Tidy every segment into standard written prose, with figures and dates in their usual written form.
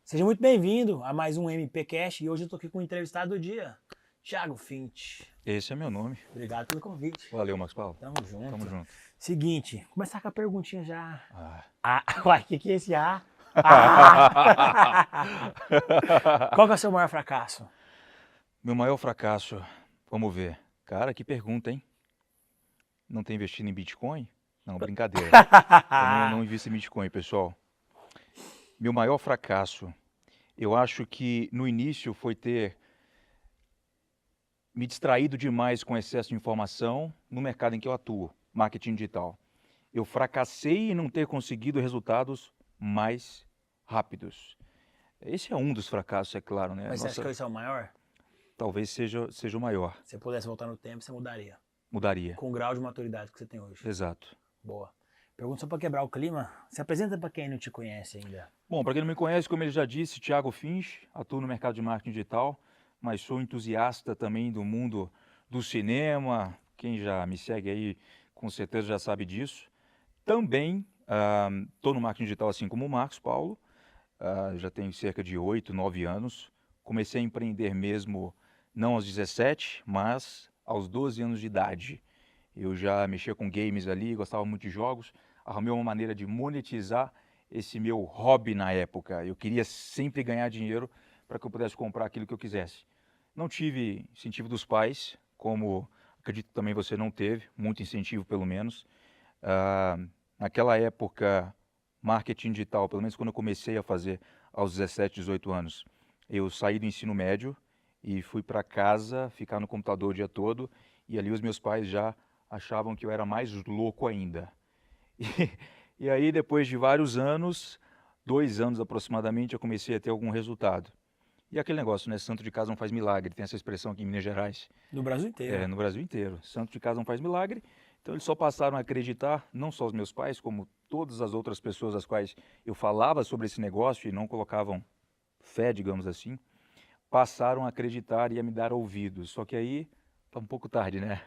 Seja muito bem-vindo a mais um MPcast e hoje eu tô aqui com o entrevistado do dia, Thiago Fint. Esse é meu nome. Obrigado pelo convite. Valeu, Marcos Paulo. Tamo junto. Tamo junto. Seguinte, começar com a perguntinha já. Ah. Uai, o que é esse A? Ah! Qual que é o seu maior fracasso? Meu maior fracasso, vamos ver. Cara, que pergunta, hein? Não tem investido em Bitcoin? Não, brincadeira. Eu não invisto em Bitcoin, pessoal. Meu maior fracasso, eu acho que no início foi ter me distraído demais com excesso de informação no mercado em que eu atuo, marketing digital. Eu fracassei em não ter conseguido resultados mais rápidos. Esse é um dos fracassos, é claro, né? Mas você acha que esse é o maior? Talvez seja o maior. Se você pudesse voltar no tempo, você mudaria. Mudaria. Com o grau de maturidade que você tem hoje. Exato. Boa. Pergunta só para quebrar o clima. Se apresenta para quem não te conhece ainda. Bom, para quem não me conhece, como ele já disse, Thiago Fint, atuo no mercado de marketing digital, mas sou entusiasta também do mundo do cinema. Quem já me segue aí, com certeza já sabe disso. Também estou no marketing digital assim como o Marcos Paulo. Já tenho cerca de 8, 9 anos. Comecei a empreender mesmo, não aos 17, mas aos 12 anos de idade. Eu já mexia com games ali, gostava muito de jogos. Arrumei uma maneira de monetizar esse meu hobby na época. Eu queria sempre ganhar dinheiro para que eu pudesse comprar aquilo que eu quisesse. Não tive incentivo dos pais, como acredito que também você não teve, muito incentivo pelo menos. Naquela época, marketing digital, pelo menos quando eu comecei a fazer aos 17, 18 anos, eu saí do ensino médio e fui para casa, ficar no computador o dia todo, e ali os meus pais já achavam que eu era mais louco ainda. E aí, depois de vários anos, 2 anos aproximadamente, eu comecei a ter algum resultado. E aquele negócio, né? Santo de casa não faz milagre, tem essa expressão aqui em Minas Gerais. No Brasil inteiro. No Brasil inteiro. Santo de casa não faz milagre. Então eles só passaram a acreditar, não só os meus pais, como todas as outras pessoas às quais eu falava sobre esse negócio e não colocavam fé, digamos assim, passaram a acreditar e a me dar ouvidos. Só que aí tá um pouco tarde, né?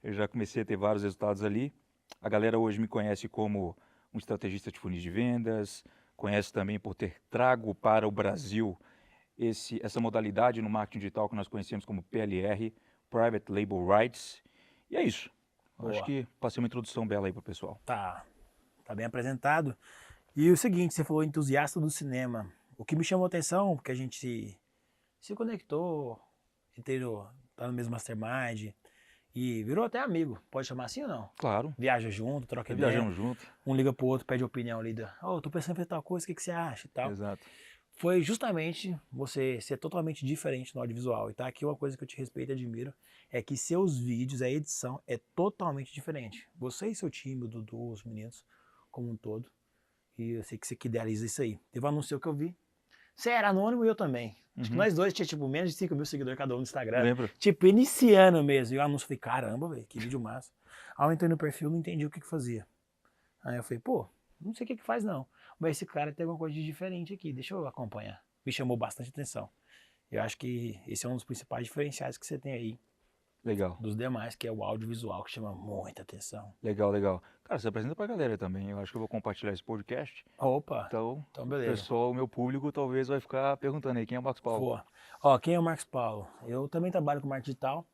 Eu já comecei a ter vários resultados ali. A galera hoje me conhece como um estrategista de funis de vendas, conhece também por ter trago para o Brasil essa modalidade no marketing digital que nós conhecemos como PLR, Private Label Rights. E é isso. Acho que passei uma introdução bela aí para o pessoal. Tá bem apresentado. E o seguinte, você falou entusiasta do cinema. O que me chamou a atenção, porque a gente se conectou, tá no mesmo mastermind e virou até amigo. Pode chamar assim ou não? Claro. Viaja junto, troca ideia. Viajamos junto. Um liga pro outro, pede opinião ali. Tô pensando em fazer tal coisa, o que você acha e tal. Exato. Foi justamente você ser totalmente diferente no audiovisual. E tá aqui uma coisa que eu te respeito e admiro, é que seus vídeos, a edição é totalmente diferente. Você e seu time, o Dudu, os meninos, como um todo. E eu sei que você que idealiza isso aí. Teve um anúncio que eu vi. Você era anônimo e eu também. Acho que nós dois tinha tipo menos de 5 mil seguidores cada um no Instagram. Lembro. Tipo, iniciando mesmo. E o anúncio, eu falei, caramba, velho, que vídeo massa. Aí eu entrei no perfil, não entendi o que fazia. Aí eu falei, pô, não sei o que faz não. Mas esse cara tem alguma coisa de diferente aqui, deixa eu acompanhar. Me chamou bastante atenção. Eu acho que esse é um dos principais diferenciais que você tem aí. Legal. Dos demais, que é o audiovisual, que chama muita atenção. Legal, legal. Cara, você apresenta pra galera também. Eu acho que eu vou compartilhar esse podcast. Opa, então beleza. O pessoal, o meu público, talvez vai ficar perguntando aí quem é o Marcos Paulo. Boa. Ó, quem é o Marcos Paulo? Eu também trabalho com marketing digital,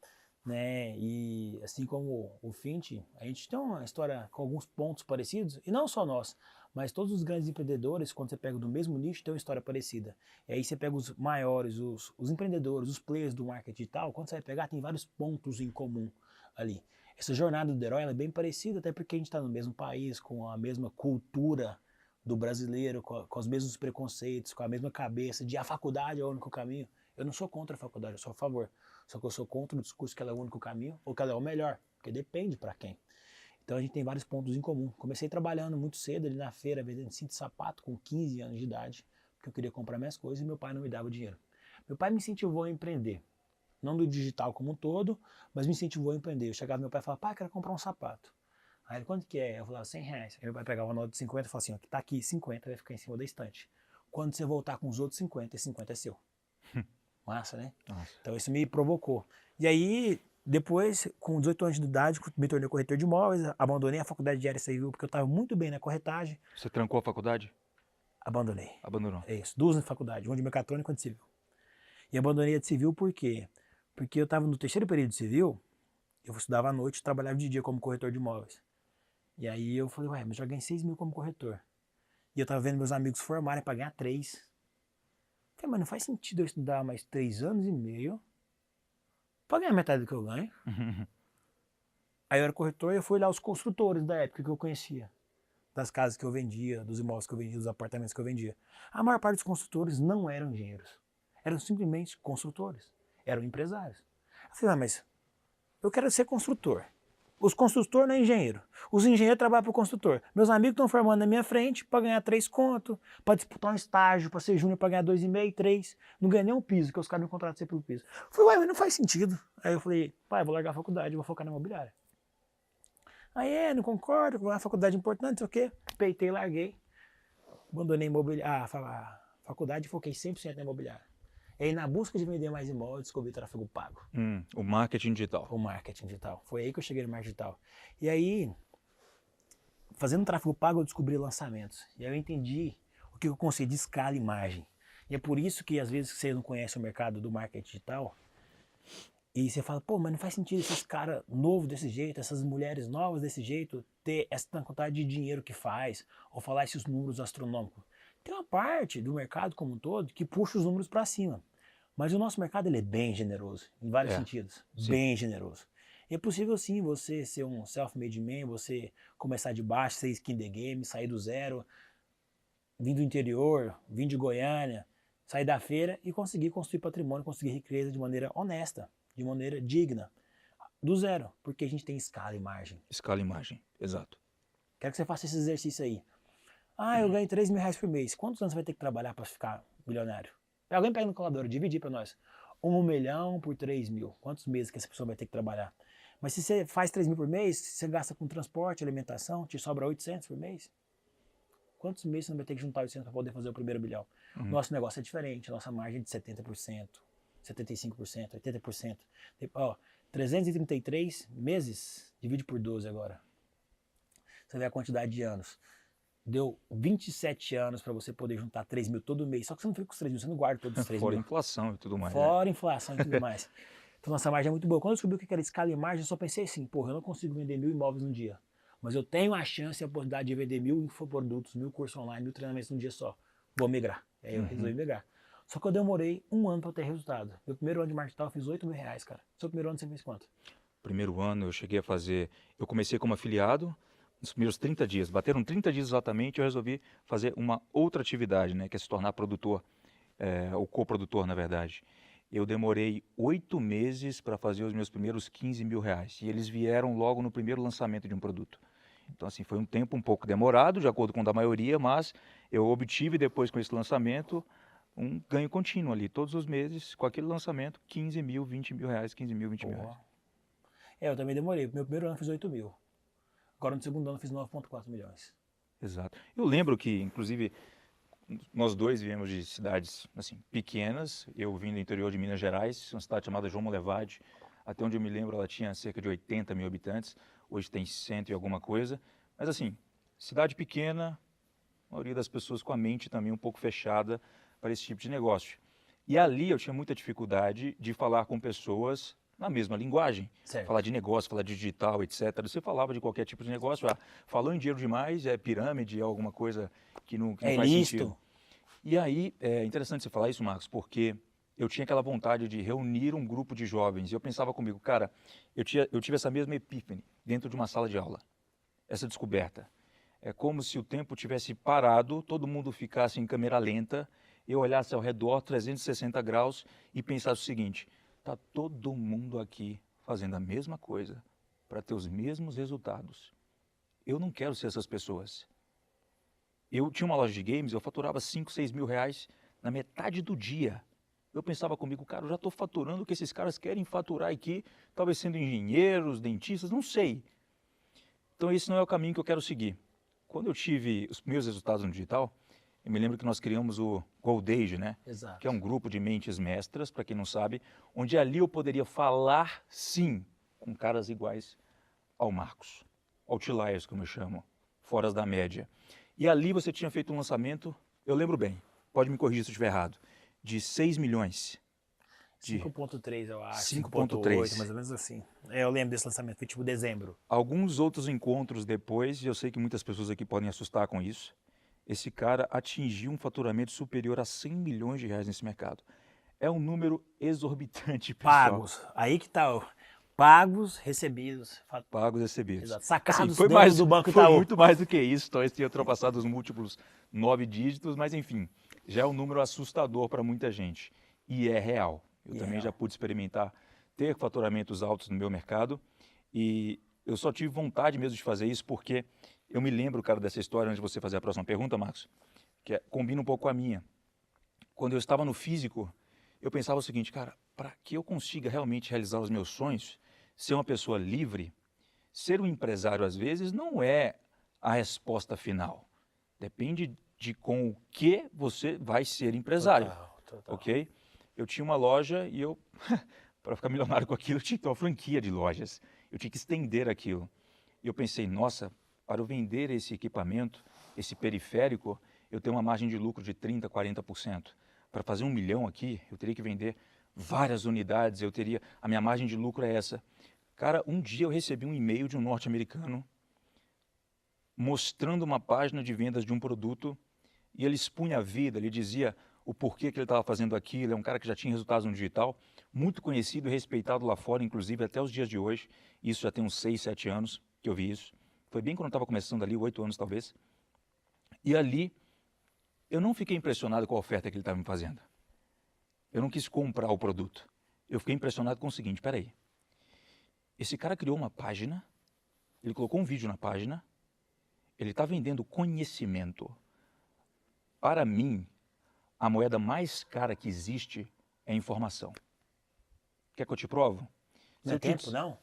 né? E assim como o Fint, a gente tem uma história com alguns pontos parecidos, e não só nós, mas todos os grandes empreendedores, quando você pega do mesmo nicho, tem uma história parecida. E aí você pega os maiores, os empreendedores, os players do marketing digital, quando você vai pegar, tem vários pontos em comum ali. Essa jornada do herói é bem parecida, até porque a gente está no mesmo país, com a mesma cultura do brasileiro, com os mesmos preconceitos, com a mesma cabeça de a faculdade é o único caminho. Eu não sou contra a faculdade, eu sou a favor. Só que eu sou contra o discurso que ela é o único caminho ou que ela é o melhor, porque depende para quem. Então a gente tem vários pontos em comum. Comecei trabalhando muito cedo ali na feira, vendendo cinto de sapato com 15 anos de idade, porque eu queria comprar minhas coisas e meu pai não me dava dinheiro. Meu pai me incentivou a empreender. Não do digital como um todo, mas me incentivou a empreender. Eu chegava meu pai e falava, pai, eu quero comprar um sapato. Aí ele, quanto que é? Eu falava, R$100. Aí meu pai pegava uma nota de 50 e falava assim, ó, tá aqui 50, vai ficar em cima da estante. Quando você voltar com os outros 50, esse 50 é seu. Massa, né? Nossa. Então isso me provocou. E aí, depois, com 18 anos de idade, me tornei corretor de imóveis, abandonei a faculdade de área civil porque eu estava muito bem na corretagem. Você trancou a faculdade? Abandonei. Abandonou. É isso. Duas na faculdade, uma de mecatrônica e uma de civil. E abandonei a de civil por quê? Porque eu estava no terceiro período de civil, eu estudava à noite e trabalhava de dia como corretor de imóveis. E aí eu falei, ué, mas já ganhei 6 mil como corretor. E eu tava vendo meus amigos formarem para ganhar 3. Falei, mas não faz sentido eu estudar mais 3 anos e meio para ganhar metade do que eu ganho. Aí eu era corretor e eu fui lá os construtores da época que eu conhecia. Das casas que eu vendia, dos imóveis que eu vendia, dos apartamentos que eu vendia. A maior parte dos construtores não eram engenheiros. Eram simplesmente construtores. Eram empresários. Eu falei, mas eu quero ser construtor. Os construtores não é engenheiro. Os engenheiros trabalham para o construtor. Meus amigos estão formando na minha frente para ganhar 3 conto, para disputar um estágio, para ser júnior, para ganhar 2,5, 3. Não ganha nem um piso, que os caras me contratam ser pelo piso. Eu falei, ué, mas não faz sentido. Aí eu falei, pai, eu vou largar a faculdade, eu vou focar na imobiliária. Aí não concordo, uma faculdade importante, não sei o quê. Peitei, larguei. Abandonei a faculdade e foquei 100% na imobiliária. E aí, na busca de vender mais imóveis, descobri tráfego pago. O marketing digital. O marketing digital. Foi aí que eu cheguei no marketing digital. E aí, fazendo tráfego pago, eu descobri lançamentos. E aí eu entendi o que eu conceito de escala e margem. E é por isso que, às vezes, você não conhece o mercado do marketing digital, e você fala, pô, mas não faz sentido esses caras novos desse jeito, essas mulheres novas desse jeito, ter essa quantidade de dinheiro que faz, ou falar esses números astronômicos. Tem uma parte do mercado como um todo que puxa os números para cima. Mas o nosso mercado ele é bem generoso, em vários sentidos. Sim. Bem generoso. E é possível sim você ser um self-made man, você começar de baixo, ser skin the game, sair do zero, vir do interior, vir de Goiânia, sair da feira e conseguir construir patrimônio, conseguir riqueza de maneira honesta, de maneira digna, do zero, porque a gente tem escala e margem. Escala e margem, exato. Quero que você faça esse exercício aí. Eu ganho 3 mil reais por mês. Quantos anos você vai ter que trabalhar para ficar milionário? Alguém pega no calculador, dividir para nós. 1 milhão por 3 mil. Quantos meses que essa pessoa vai ter que trabalhar? Mas se você faz 3 mil por mês, você gasta com transporte, alimentação, te sobra 800 por mês. Quantos meses você vai ter que juntar 800 para poder fazer o primeiro bilhão? Nosso negócio é diferente, nossa margem é de 70%, 75%, 80%. 333 meses, divide por 12 agora. Você vê a quantidade de anos. Deu 27 anos para você poder juntar 3 mil todo mês. Só que você não fica com os 3 mil, você não guarda todos os 3 Fora mil. inflação e tudo mais. Fora inflação e tudo mais. Então nossa margem é muito boa. Quando eu descobri o que era escala e margem, eu só pensei assim, porra, eu não consigo vender 1.000 imóveis num dia. Mas eu tenho a chance e a oportunidade de vender 1.000 infoprodutos, 1.000 cursos online, 1.000 treinamentos num dia só. Vou migrar. E aí eu resolvi migrar. Só que eu demorei 1 ano para ter resultado. Meu primeiro ano de marketing eu fiz 8 mil reais, cara. Seu primeiro ano você fez quanto? Primeiro ano eu cheguei a fazer, eu comecei como afiliado, nos primeiros 30 dias, bateram 30 dias exatamente, eu resolvi fazer uma outra atividade, né, que é se tornar produtor, ou coprodutor, na verdade. Eu demorei 8 meses para fazer os meus primeiros 15 mil reais, e eles vieram logo no primeiro lançamento de um produto. Então, assim, foi um tempo um pouco demorado, de acordo com o da maioria, mas eu obtive depois com esse lançamento um ganho contínuo ali, todos os meses, com aquele lançamento, 15 mil, 20 mil reais, 15 mil, 20 mil reais. Eu também demorei. Meu primeiro ano eu fiz 8 mil. Agora no segundo ano eu fiz 9,4 milhões. Exato. Eu lembro que, inclusive, nós dois viemos de cidades assim, pequenas. Eu vim do interior de Minas Gerais, uma cidade chamada João Molevade. Até onde eu me lembro, ela tinha cerca de 80 mil habitantes. Hoje tem 100 e alguma coisa. Mas assim, cidade pequena, a maioria das pessoas com a mente também um pouco fechada para esse tipo de negócio. E ali eu tinha muita dificuldade de falar com pessoas na mesma linguagem. Certo. Falar de negócio, falar de digital, etc. Você falava de qualquer tipo de negócio, falou em dinheiro demais, é pirâmide, é alguma coisa que não faz sentido. E aí, é interessante você falar isso, Marcos, porque eu tinha aquela vontade de reunir um grupo de jovens. E eu pensava comigo, cara, eu tive essa mesma epífane dentro de uma sala de aula. Essa descoberta. É como se o tempo tivesse parado, todo mundo ficasse em câmera lenta, eu olhasse ao redor 360 graus e pensasse o seguinte, está todo mundo aqui fazendo a mesma coisa para ter os mesmos resultados. Eu não quero ser essas pessoas. Eu tinha uma loja de games, eu faturava 5, 6 mil reais na metade do dia. Eu pensava comigo, cara, eu já estou faturando o que esses caras querem faturar aqui, talvez sendo engenheiros, dentistas, não sei. Então esse não é o caminho que eu quero seguir. Quando eu tive os meus resultados no digital, eu me lembro que nós criamos o Gold Age, né? Exato. Que é um grupo de mentes mestras, para quem não sabe, onde ali eu poderia falar, sim, com caras iguais ao Marcos. Outliers, como eu chamo, foras da média. E ali você tinha feito um lançamento eu lembro bem, pode me corrigir se eu estiver errado, de 6 milhões. De 5.3, eu acho, 5.8, 5.3. mais ou menos assim. Eu lembro desse lançamento, foi tipo dezembro. Alguns outros encontros depois, e eu sei que muitas pessoas aqui podem assustar com isso, esse cara atingiu um faturamento superior a 100 milhões de reais nesse mercado. É um número exorbitante, pessoal. Pagos, aí que tá, pagos, recebidos. Pagos recebidos. Exato, Assim, sacados foi dentro do Banco foi Itaú. muito mais do que isso, talvez tenha ultrapassado os múltiplos 9 dígitos, mas enfim, já é um número assustador para muita gente. E é real. Eu também já pude experimentar ter faturamentos altos no meu mercado e eu só tive vontade mesmo de fazer isso porque eu me lembro, cara, dessa história, antes de você fazer a próxima pergunta, Marcos, que combina um pouco com a minha. Quando eu estava no físico, eu pensava o seguinte, cara, para que eu consiga realmente realizar os meus sonhos, ser uma pessoa livre, ser um empresário às vezes não é a resposta final. Depende de com o que você vai ser empresário, Total. ok? Eu tinha uma loja e eu, para ficar milionário com aquilo, eu tinha que ter uma franquia de lojas. Eu tinha que estender aquilo. E eu pensei, nossa, para eu vender esse equipamento, esse periférico, eu tenho uma margem de lucro de 30%, 40%. Para fazer 1 milhão aqui, eu teria que vender várias unidades, a minha margem de lucro é essa. Cara, um dia eu recebi um e-mail de um norte-americano mostrando uma página de vendas de um produto e ele expunha a vida, ele dizia o porquê que ele estava fazendo aquilo, é um cara que já tinha resultados no digital, muito conhecido e respeitado lá fora, inclusive até os dias de hoje, isso já tem uns 6, 7 anos que eu vi isso, foi bem quando eu estava começando ali, 8 anos talvez, e ali eu não fiquei impressionado com a oferta que ele estava me fazendo, eu não quis comprar o produto, eu fiquei impressionado com o seguinte, peraí, esse cara criou uma página, ele colocou um vídeo na página, ele está vendendo conhecimento. Para mim, a moeda mais cara que existe é informação. Quer que eu te provo? Não é tempo, não?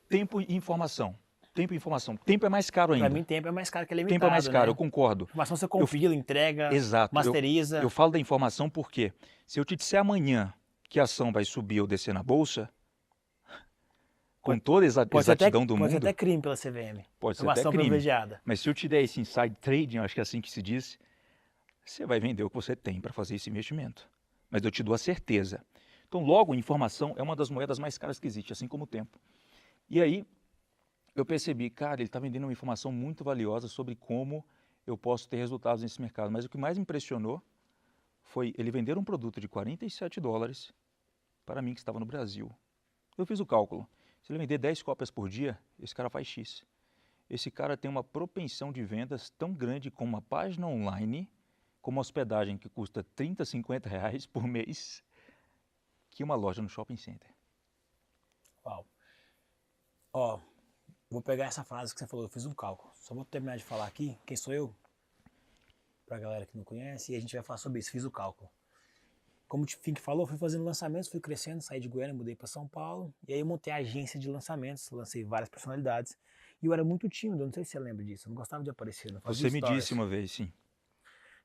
Tempo e informação. Tempo e informação. Tempo é mais caro ainda. Pra mim, tempo é mais caro que limitado, Tempo é mais caro, né? eu concordo. Informação você compila, entrega, Exato. masteriza. Eu falo da informação porque se eu te disser amanhã que a ação vai subir ou descer na bolsa, com toda a exatidão do mundo... Pode ser até crime pela CVM. Pode ser até crime. Privilegiada. Mas se eu te der esse inside trading, acho que é assim que se diz, você vai vender o que você tem para fazer esse investimento. Mas eu te dou a certeza. Então, logo, informação é uma das moedas mais caras que existe, assim como o tempo. E aí, eu percebi, cara, ele está vendendo uma informação muito valiosa sobre como eu posso ter resultados nesse mercado. Mas o que mais me impressionou foi ele vender um produto de $47 para mim que estava no Brasil. Eu fiz o cálculo. Se ele vender 10 cópias por dia, esse cara faz X. Esse cara tem uma propensão de vendas tão grande com uma página online, com uma hospedagem que custa 30, 50 reais por mês, que uma loja no shopping center. Uau. Ó, vou pegar essa frase que você falou, eu fiz um cálculo. Só vou terminar de falar aqui, quem sou eu? Pra galera que não conhece, e a gente vai falar sobre isso, fiz o cálculo. Como o Fink falou, fui fazendo lançamentos, fui crescendo, saí de Goiânia, mudei para São Paulo, e aí eu montei a agência de lançamentos, lancei várias personalidades, e eu era muito tímido, não sei se você lembra disso, eu não gostava de aparecer, não fazia Você me stories. disse uma vez, sim.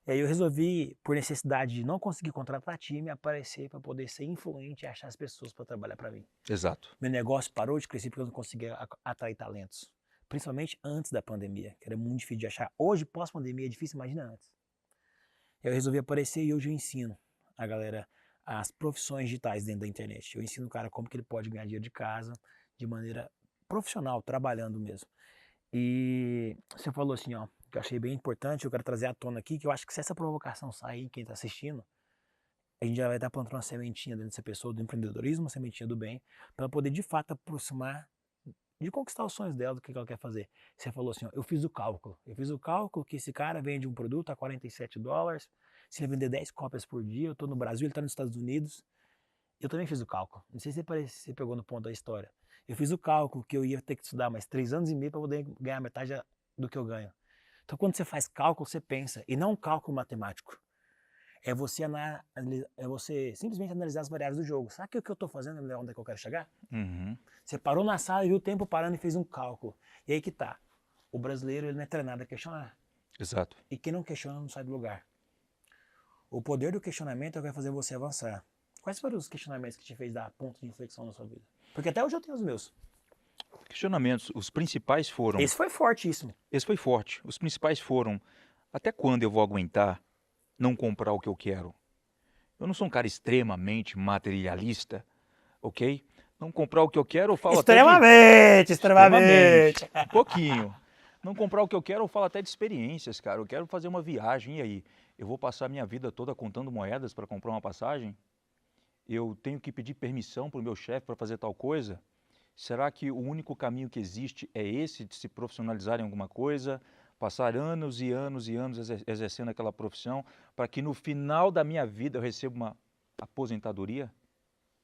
E aí eu resolvi, por necessidade de não conseguir contratar time, aparecer para poder ser influente e achar as pessoas para trabalhar para mim. Exato. Meu negócio parou de crescer porque eu não conseguia atrair talentos. Principalmente antes da pandemia, que era muito difícil de achar. Hoje, pós-pandemia, é difícil, imagina antes. Eu resolvi aparecer e hoje eu ensino a galera as profissões digitais dentro da internet. Eu ensino o cara como que ele pode ganhar dinheiro de casa de maneira profissional, trabalhando mesmo. E você falou assim, ó, que eu achei bem importante, eu quero trazer à tona aqui, que eu acho que se essa provocação sair, quem está assistindo, a gente já vai estar plantando uma sementinha dentro dessa pessoa do empreendedorismo, uma sementinha do bem, para ela poder de fato aproximar de conquistar os sonhos dela, do que ela quer fazer. Você falou assim, ó, eu fiz o cálculo que esse cara vende um produto a $47, se ele vender 10 cópias por dia, eu estou no Brasil, ele está nos Estados Unidos, eu também fiz o cálculo, não sei se você pegou no ponto da história, eu fiz o cálculo que eu ia ter que estudar mais 3 anos e meio para poder ganhar metade do que eu ganho. Então quando você faz cálculo, você pensa, e não um cálculo matemático, é você simplesmente analisar as variáveis do jogo. Sabe o que eu estou fazendo, onde é que eu quero chegar? Uhum. Você parou na sala e viu o tempo parando e fez um cálculo. E aí que tá. O brasileiro ele não é treinado a questionar. Exato. E quem não questiona não sai do lugar. O poder do questionamento é o que vai fazer você avançar. Quais foram os questionamentos que te fez dar ponto de inflexão na sua vida? Porque até hoje eu tenho os meus. Questionamentos, os principais foram... Esse foi fortíssimo. Esse foi forte. Os principais foram, até quando eu vou aguentar não comprar o que eu quero. Eu não sou um cara extremamente materialista, ok? Não comprar o que eu quero, eu falo até de... Extremamente, Extremamente, extremamente. um pouquinho. Não comprar o que eu quero, eu falo até de experiências, cara. Eu quero fazer uma viagem, e aí? Eu vou passar minha vida toda contando moedas para comprar uma passagem? Eu tenho que pedir permissão para o meu chefe para fazer tal coisa? Será que o único caminho que existe é esse de se profissionalizar em alguma coisa? Passar anos e anos e anos exercendo aquela profissão para que no final da minha vida eu receba uma aposentadoria?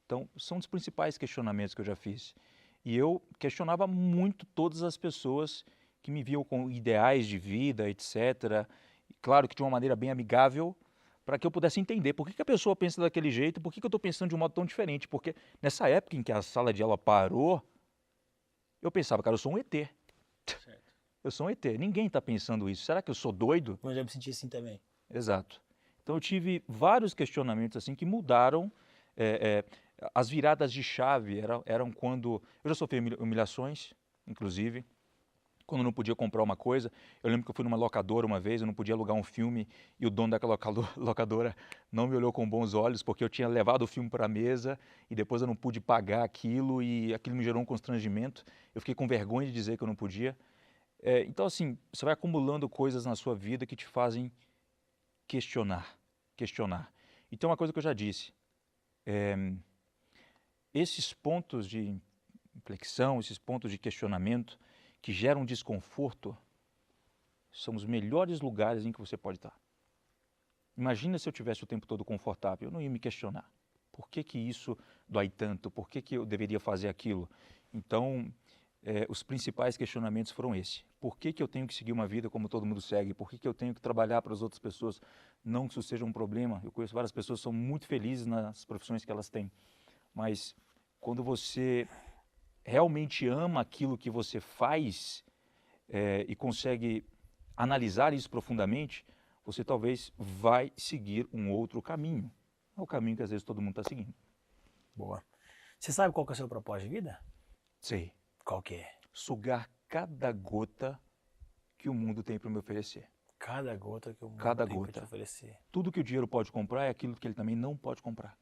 Então, são os principais questionamentos que eu já fiz. E eu questionava muito todas as pessoas que me viam com ideais de vida, etc. E claro que de uma maneira bem amigável, para que eu pudesse entender por que a pessoa pensa daquele jeito, por que eu estou pensando de um modo tão diferente. Porque nessa época em que a sala de aula parou, eu pensava, cara, eu sou um ET. Certo. Eu sou um ET. Ninguém está pensando isso. Será que eu sou doido? Eu já me senti assim também. Exato. Então eu tive vários questionamentos assim que mudaram. eh, as viradas de chave eram quando eu já sofri humilhações, inclusive, quando eu não podia comprar uma coisa. Eu lembro que eu fui numa locadora uma vez, eu não podia alugar um filme e o dono daquela locadora não me olhou com bons olhos porque eu tinha levado o filme para a mesa e depois eu não pude pagar aquilo e aquilo me gerou um constrangimento. Eu fiquei com vergonha de dizer que eu não podia. Então, assim, você vai acumulando coisas na sua vida que te fazem questionar, questionar. Então, uma coisa que eu já disse, esses pontos de inflexão, esses pontos de questionamento que geram desconforto, são os melhores lugares em que você pode estar. Imagina se eu tivesse o tempo todo confortável, eu não ia me questionar. Por que que isso dói tanto? Por que que eu deveria fazer aquilo? Então, os principais questionamentos foram esses. Por que que eu tenho que seguir uma vida como todo mundo segue? Por que que eu tenho que trabalhar para as outras pessoas? Não que isso seja um problema. Eu conheço várias pessoas que são muito felizes nas profissões que elas têm. Mas quando você realmente ama aquilo que você faz e consegue analisar isso profundamente, você talvez vai seguir um outro caminho. É o caminho que às vezes todo mundo está seguindo. Boa. Você sabe qual que é o seu propósito de vida? Sei. Qual que é? Sugar cada gota que o mundo tem para me oferecer. Cada gota que o mundo Cada tem para te gota. oferecer. Tudo que o dinheiro pode comprar é aquilo que ele também não pode comprar.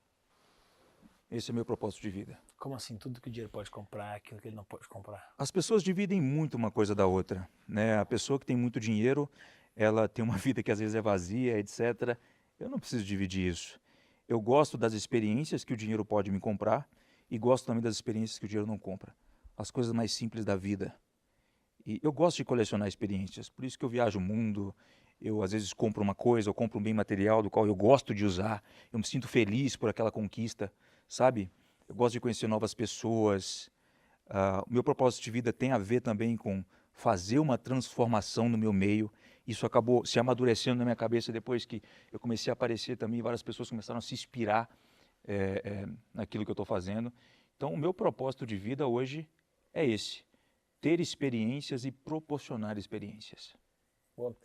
Esse é o meu propósito de vida. Como assim? Tudo que o dinheiro pode comprar, aquilo que ele não pode comprar. As pessoas dividem muito uma coisa da outra, né? A pessoa que tem muito dinheiro, ela tem uma vida que às vezes é vazia, etc. Eu não preciso dividir isso. Eu gosto das experiências que o dinheiro pode me comprar e gosto também das experiências que o dinheiro não compra. As coisas mais simples da vida. E eu gosto de colecionar experiências, por isso que eu viajo o mundo. Eu às vezes compro uma coisa, eu compro um bem material do qual eu gosto de usar. Eu me sinto feliz por aquela conquista, sabe? Eu gosto de conhecer novas pessoas. O meu propósito de vida tem a ver também com fazer uma transformação no meu meio. Isso acabou se amadurecendo na minha cabeça depois que eu comecei a aparecer também, várias pessoas começaram a se inspirar naquilo que eu estou fazendo. Então, o meu propósito de vida hoje é esse: ter experiências e proporcionar experiências. Boa.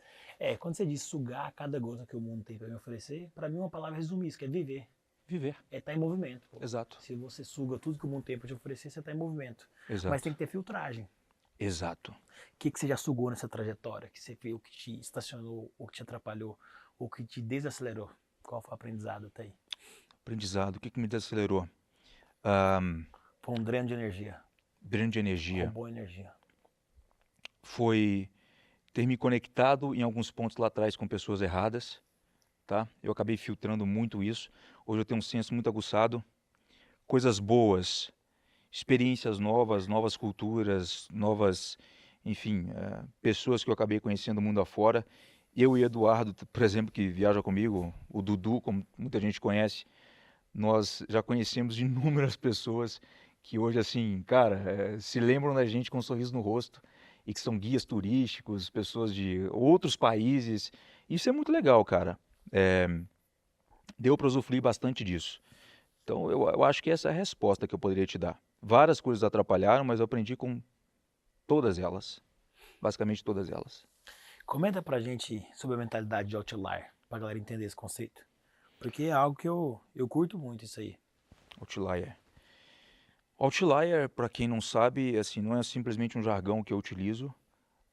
Quando você diz sugar cada gota que o mundo tem para me oferecer, para mim uma palavra resume isso, que é viver. Viver. É estar em movimento. Pô. Exato. Se você suga tudo que o mundo tem para te oferecer, você está em movimento. Exato. Mas tem que ter filtragem. Exato. O que você já sugou nessa trajetória? Que você viu que te estacionou, ou que te atrapalhou, ou que te desacelerou? Qual foi o aprendizado até aí? Aprendizado. O que me desacelerou? Foi um dreno de energia. Dreno de energia. Roubou energia. Foi ter me conectado em alguns pontos lá atrás com pessoas erradas, tá? Eu acabei filtrando muito isso. Hoje eu tenho um senso muito aguçado. Coisas boas, experiências novas, novas culturas, novas, enfim, pessoas que eu acabei conhecendo mundo afora. Eu e Eduardo, por exemplo, que viaja comigo, o Dudu, como muita gente conhece, nós já conhecemos inúmeras pessoas que hoje, assim, cara, se lembram da gente com um sorriso no rosto e que são guias turísticos, pessoas de outros países. Isso é muito legal, cara. Deu para usufruir bastante disso. Então, eu acho que essa é a resposta que eu poderia te dar. Várias coisas atrapalharam, mas eu aprendi com todas elas. Basicamente todas elas. Comenta pra gente sobre a mentalidade de outlier, pra galera entender esse conceito. Porque é algo que eu curto muito isso aí. Outlier. Outlier, para quem não sabe, assim, não é simplesmente um jargão que eu utilizo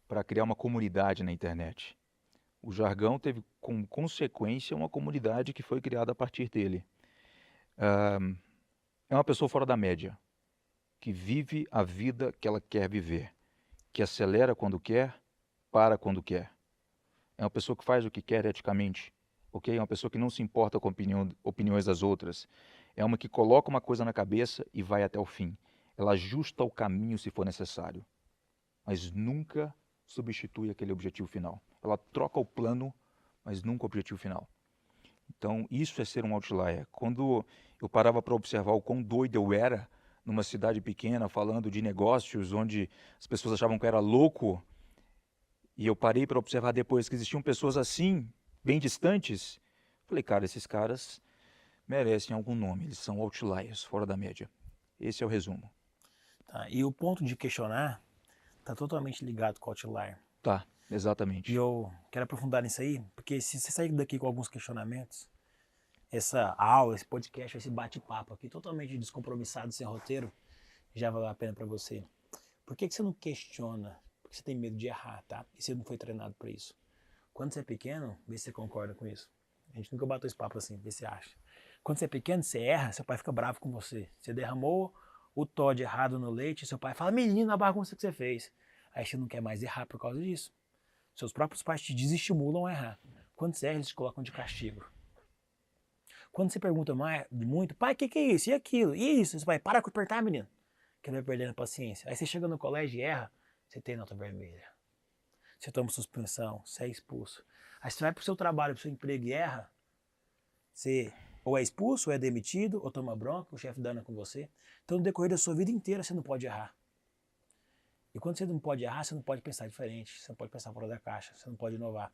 para criar uma comunidade na internet. O jargão teve como consequência uma comunidade que foi criada a partir dele. Ah, É uma pessoa fora da média, que vive a vida que ela quer viver, que acelera quando quer, para quando quer. É uma pessoa que faz o que quer eticamente, ok? É uma pessoa que não se importa com opiniões das outras. É uma que coloca uma coisa na cabeça e vai até o fim. Ela ajusta o caminho se for necessário, mas nunca substitui aquele objetivo final. Ela troca o plano, mas nunca o objetivo final. Então, isso é ser um outlier. Quando eu parava para observar o quão doido eu era numa cidade pequena, falando de negócios, onde as pessoas achavam que eu era louco, e eu parei para observar depois que existiam pessoas assim, bem distantes, falei, cara, esses caras merecem algum nome, eles são outliers, fora da média. Esse é o resumo. Tá? E o ponto de questionar está totalmente ligado com o outlier. Tá, E exatamente. eu quero aprofundar nisso aí, porque se você sair daqui com alguns questionamentos, essa aula, esse podcast, esse bate-papo aqui, totalmente descompromissado, sem roteiro, já valeu a pena para você. Por que você não questiona? Porque você tem medo de errar, tá? E você não foi treinado para isso. Quando você é pequeno, vê se você concorda com isso. A gente nunca bateu esse papo assim, vê se você acha. Quando você é pequeno, você erra, seu pai fica bravo com você. Você derramou o Todd errado no leite, seu pai fala, menino, a bagunça que você fez. Aí você não quer mais errar por causa disso. Seus próprios pais te desestimulam a errar. Quando você erra, eles te colocam de castigo. Quando você pergunta muito, pai, o que é isso? E aquilo? E isso? Você vai, para com apertar, menino. Que vai perdendo a paciência. Aí você chega no colégio e erra, você tem nota vermelha. Você toma suspensão, você é expulso. Aí você vai pro seu trabalho, pro seu emprego e erra, você ou é expulso, ou é demitido, ou toma bronca, o chefe dana com você. Então, no decorrer da sua vida inteira, você não pode errar. E quando você não pode errar, você não pode pensar diferente, você não pode pensar fora da caixa, você não pode inovar.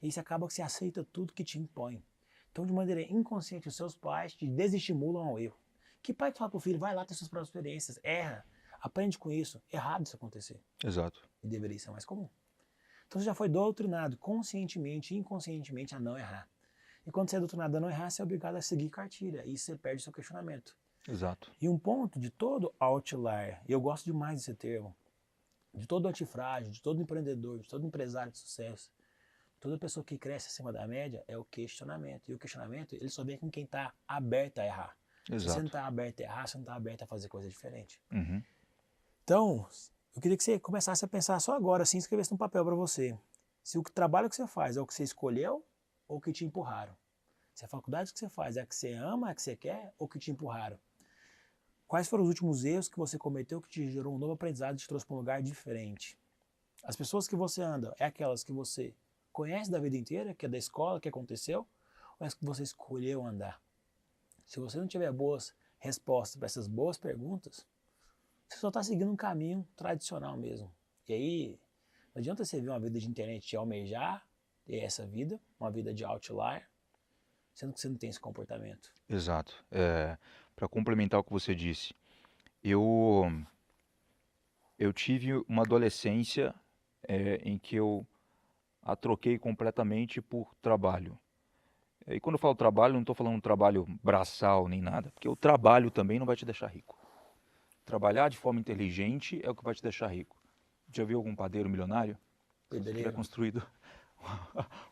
E isso acaba que você aceita tudo que te impõe. Então, de maneira inconsciente, os seus pais te desestimulam ao erro. Que pai que fala pro filho, vai lá ter suas próprias experiências, erra, aprende com isso. Errado isso acontecer. Exato. E deveria ser mais comum. Então você já foi doutrinado conscientemente e inconscientemente a não errar. E quando você é doutrinado a não errar, você é obrigado a seguir cartilha. E você perde seu questionamento. Exato. E um ponto de todo outlier, e eu gosto demais desse termo, de todo antifrágil, de todo empreendedor, de todo empresário de sucesso, toda pessoa que cresce acima da média é o questionamento. E o questionamento, ele só vem com quem está aberto a errar. Se você não está aberto a errar, você não está aberto a fazer coisa diferente. Uhum. Então, eu queria que você começasse a pensar só agora, assim, escrevesse no papel para você. Se o trabalho que você faz é o que você escolheu ou o que te empurraram. Se a faculdade que você faz é a que você ama, é a que você quer ou que te empurraram. Quais foram os últimos erros que você cometeu que te gerou um novo aprendizado e te trouxe para um lugar diferente? As pessoas que você anda é aquelas que você conhece da vida inteira, que é da escola, que aconteceu, ou é as que você escolheu andar? Se você não tiver boas respostas para essas boas perguntas, você só está seguindo um caminho tradicional mesmo. E aí, não adianta você ver uma vida de internet e almejar ter essa vida, uma vida de outlier, sendo que você não tem esse comportamento. Exato. Para complementar o que você disse, eu tive uma adolescência em que eu a troquei completamente por trabalho. E quando eu falo trabalho, não estou falando um trabalho braçal nem nada, porque o trabalho também não vai te deixar rico. Trabalhar de forma inteligente é o que vai te deixar rico. Já viu algum padeiro milionário? Se tiver Pedreiro. construído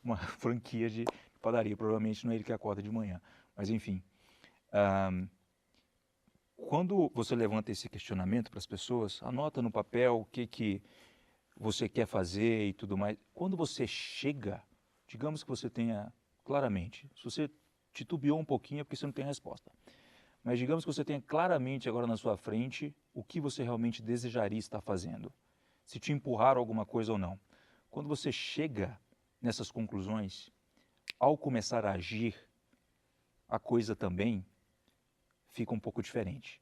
uma franquia de padaria, provavelmente não é ele que acorda de manhã. Mas enfim, quando você levanta esse questionamento para as pessoas, anota no papel o que você quer fazer e tudo mais. Quando você chega, digamos que você tenha claramente, se você titubeou um pouquinho é porque você não tem resposta. Mas digamos que você tenha claramente agora na sua frente o que você realmente desejaria estar fazendo. Se te empurraram alguma coisa ou não. Quando você chega nessas conclusões, ao começar a agir, a coisa também fica um pouco diferente.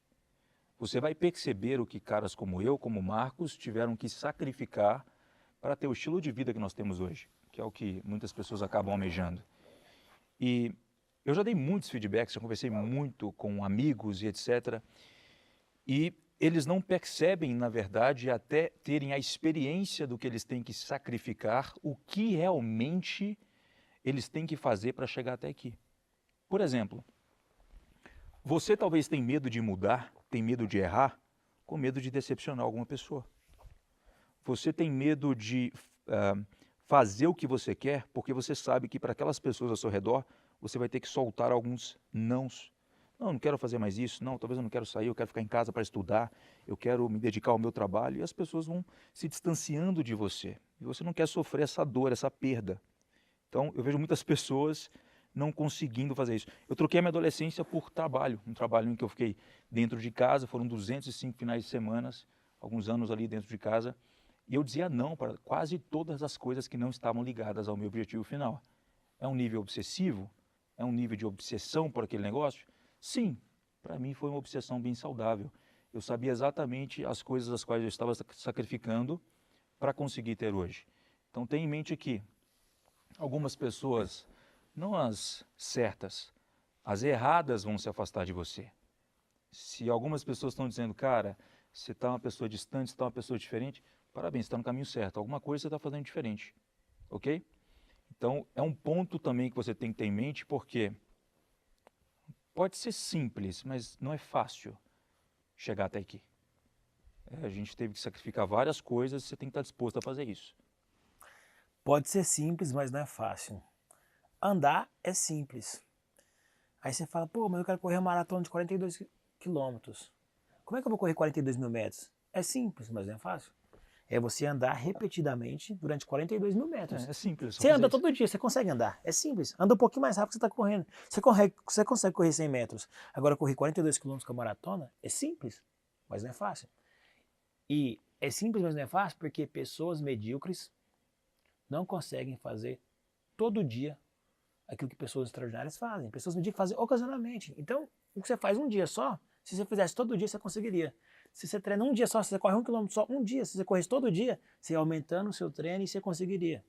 Você vai perceber o que caras como eu, como Marcos, tiveram que sacrificar para ter o estilo de vida que nós temos hoje, que é o que muitas pessoas acabam almejando. E eu já dei muitos feedbacks, já conversei muito com amigos e etc. E eles não percebem, na verdade, até terem a experiência do que eles têm que sacrificar, o que realmente eles têm que fazer para chegar até aqui. Por exemplo, você talvez tenha medo de mudar, tem medo de errar, com medo de decepcionar alguma pessoa. Você tem medo de fazer o que você quer, porque você sabe que para aquelas pessoas ao seu redor, você vai ter que soltar alguns nãos. Não, não quero fazer mais isso, não, talvez eu não quero sair, eu quero ficar em casa para estudar, eu quero me dedicar ao meu trabalho, e as pessoas vão se distanciando de você. E você não quer sofrer essa dor, essa perda. Então, eu vejo muitas pessoas não conseguindo fazer isso. Eu troquei a minha adolescência por trabalho, um trabalho em que eu fiquei dentro de casa, foram 205 finais de semana, alguns anos ali dentro de casa, e eu dizia não para quase todas as coisas que não estavam ligadas ao meu objetivo final. É um nível obsessivo? É um nível de obsessão por aquele negócio? Sim, para mim foi uma obsessão bem saudável. Eu sabia exatamente as coisas as quais eu estava sacrificando para conseguir ter hoje. Então tenha em mente que algumas pessoas, não as certas, as erradas vão se afastar de você. Se algumas pessoas estão dizendo, cara, você está uma pessoa distante, você está uma pessoa diferente, parabéns, você está no caminho certo. Alguma coisa você está fazendo diferente, ok? Então, é um ponto também que você tem que ter em mente, porque pode ser simples, mas não é fácil chegar até aqui. A gente teve que sacrificar várias coisas e você tem que estar disposto a fazer isso. Pode ser simples, mas não é fácil. Andar é simples. Aí você fala, pô, mas eu quero correr uma maratona de 42 quilômetros. Como é que eu vou correr 42 mil metros? É simples, mas não é fácil. É você andar repetidamente durante 42 mil metros. É simples. Você anda todo dia, você consegue andar. É simples. Anda um pouquinho mais rápido que você está correndo. Você consegue correr 100 metros. Agora, correr 42 quilômetros com a maratona é simples, mas não é fácil. E é simples, mas não é fácil porque pessoas medíocres não conseguem fazer todo dia aquilo que pessoas extraordinárias fazem. Pessoas medíocres fazem ocasionalmente. Então, o que você faz um dia só, se você fizesse todo dia, você conseguiria. Se você treina um dia só, se você corre 1 quilômetro só, um dia, se você corresse todo dia, você ia aumentando o seu treino e você conseguiria.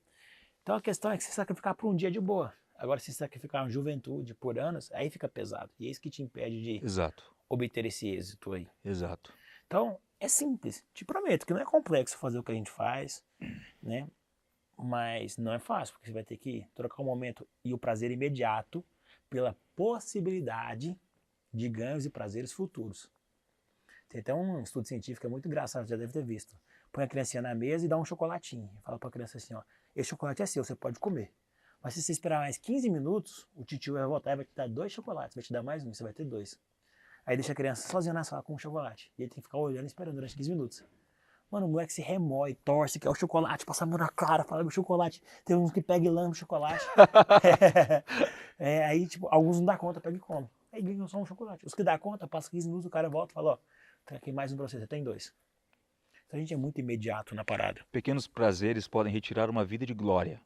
Então a questão é que se sacrificar por um dia de boa. Agora, se sacrificar uma juventude por anos, aí fica pesado. E é isso que te impede de obter esse êxito aí. Exato. Então, é simples. Te prometo que não é complexo fazer o que a gente faz, né? Mas não é fácil, porque você vai ter que trocar o momento e o prazer imediato pela possibilidade de ganhos e prazeres futuros. Tem até um estudo científico, é muito engraçado, você já deve ter visto. Põe a criancinha na mesa e dá um chocolatinho. Fala para a criança assim, ó, esse chocolate é seu, você pode comer. Mas se você esperar mais 15 minutos, o titio vai voltar e vai te dar 2 chocolates, vai te dar mais um, você vai ter 2. Aí deixa a criança sozinha na sala com um chocolate. E ele tem que ficar olhando e esperando durante 15 minutos. Mano, o moleque se remói, torce, quer o chocolate, passa a mão na cara, fala o chocolate. Tem uns que pegam e lambem o chocolate. Aí, tipo, alguns não dá conta, pega e come. Aí ganham só um chocolate. Os que dá conta, passa 15 minutos, o cara volta e fala, ó, tem aqui mais um pra você tem 2. Então a gente é muito imediato na parada. Pequenos prazeres podem retirar uma vida de glória.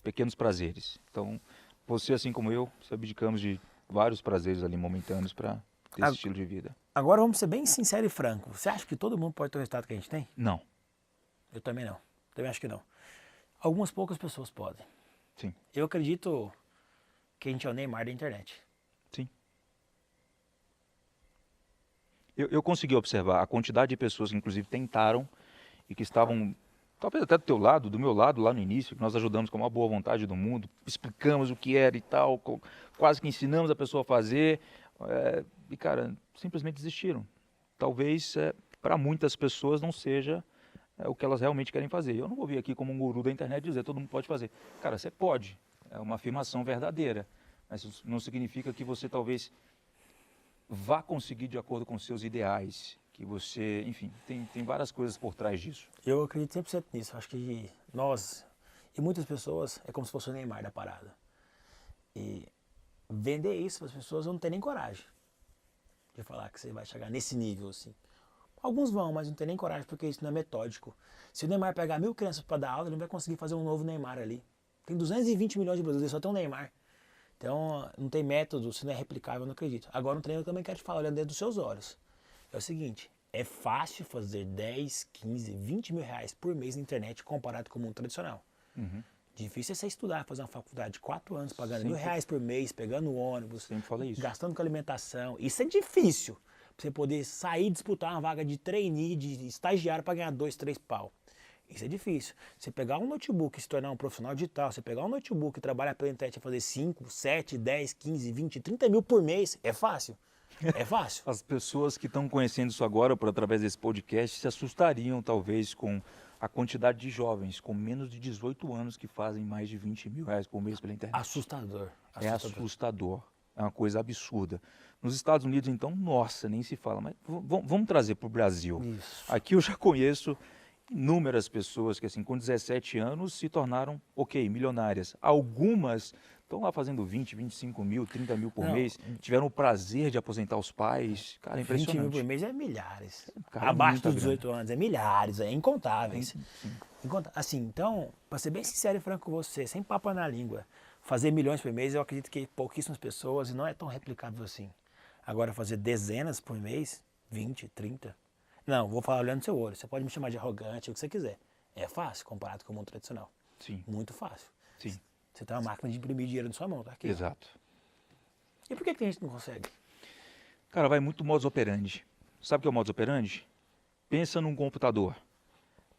Pequenos prazeres. Então, você, assim como eu, se abdicamos de vários prazeres ali momentâneos para ter esse estilo de vida. Agora vamos ser bem sincero e franco. Você acha que todo mundo pode ter o resultado que a gente tem? Não. Eu também não. Também acho que não. Algumas poucas pessoas podem. Sim. Eu acredito que a gente é o Neymar da internet. Sim. Eu consegui observar a quantidade de pessoas que inclusive tentaram e que estavam, talvez até do teu lado, do meu lado lá no início, que nós ajudamos com uma boa vontade do mundo, explicamos o que era e tal, quase que ensinamos a pessoa a fazer, e cara, simplesmente desistiram. Talvez para muitas pessoas não seja o que elas realmente querem fazer. Eu não vou vir aqui como um guru da internet dizer todo mundo pode fazer. Cara, você pode, é uma afirmação verdadeira, mas isso não significa que você talvez vá conseguir de acordo com os seus ideais, que você, enfim, tem várias coisas por trás disso. Eu acredito 100% nisso. Acho que nós e muitas pessoas é como se fosse o Neymar da parada. E vender isso para as pessoas eu não tenho nem coragem de falar que você vai chegar nesse nível assim. Alguns vão, mas não tem nem coragem porque isso não é metódico. Se o Neymar pegar 1000 crianças para dar aula, ele não vai conseguir fazer um novo Neymar ali. Tem 220 milhões de brasileiros, só tem um Neymar. Então, não tem método, se não é replicável, eu não acredito. Agora, um treino eu também quero te falar, olhando dentro dos seus olhos. É o seguinte, é fácil fazer 10, 15, 20 mil reais por mês na internet comparado com o mundo tradicional. Uhum. Difícil é você estudar, fazer uma faculdade de 4 anos, pagando R$1.000 por mês, pegando ônibus, gastando com alimentação. Isso é difícil. Pra você poder sair e disputar uma vaga de trainee, de estagiário para ganhar 2, 3 pau. Isso é difícil. Você pegar um notebook e se tornar um profissional digital, você pegar um notebook e trabalhar pela internet e fazer 5, 7, 10, 15, 20, 30 mil por mês, é fácil. É fácil. As pessoas que estão conhecendo isso agora por através desse podcast se assustariam talvez com a quantidade de jovens com menos de 18 anos que fazem mais de R$ 20.000 por mês pela internet. Assustador. É assustador. É uma coisa absurda. Nos Estados Unidos, então, nossa, nem se fala. Mas vamos trazer para o Brasil. Isso. Aqui eu já conheço inúmeras pessoas que, assim, com 17 anos se tornaram, milionárias. Algumas estão lá fazendo 20, 25 mil, 30 mil por mês. Tiveram o prazer de aposentar os pais. Cara, é 20 mil impressionante. por mês é milhares. Cara, é Abaixo muita dos 18 anos é milhares, é incontáveis. Sim. Assim, então, para ser bem sincero e franco com você, sem papo na língua, fazer milhões por mês, eu acredito que pouquíssimas pessoas e não é tão replicável assim. Agora, fazer dezenas por mês, 20, 30. Não, vou falar olhando no seu olho. Você pode me chamar de arrogante, o que você quiser. É fácil comparado com o mundo tradicional. Sim. Muito fácil. Sim. Você tem uma máquina de imprimir dinheiro na sua mão, tá aqui. Exato. E por que tem gente que não consegue? Cara, vai muito modus operandi. Sabe o que é o modus operandi? Pensa num computador.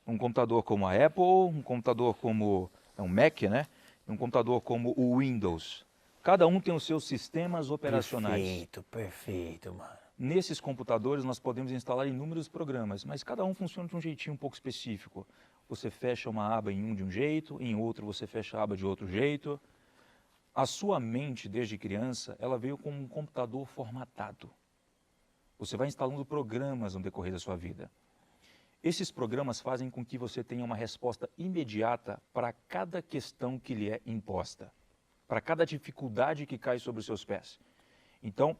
Um computador como a Apple, um computador como um Mac, né? Um computador como o Windows. Cada um tem os seus sistemas operacionais. Perfeito, mano. Nesses computadores nós podemos instalar inúmeros programas, mas cada um funciona de um jeitinho um pouco específico. Você fecha uma aba em um de um jeito, em outro você fecha a aba de outro jeito. A sua mente, desde criança, ela veio com um computador formatado. Você vai instalando programas no decorrer da sua vida. Esses programas fazem com que você tenha uma resposta imediata para cada questão que lhe é imposta, para cada dificuldade que cai sobre os seus pés. Então,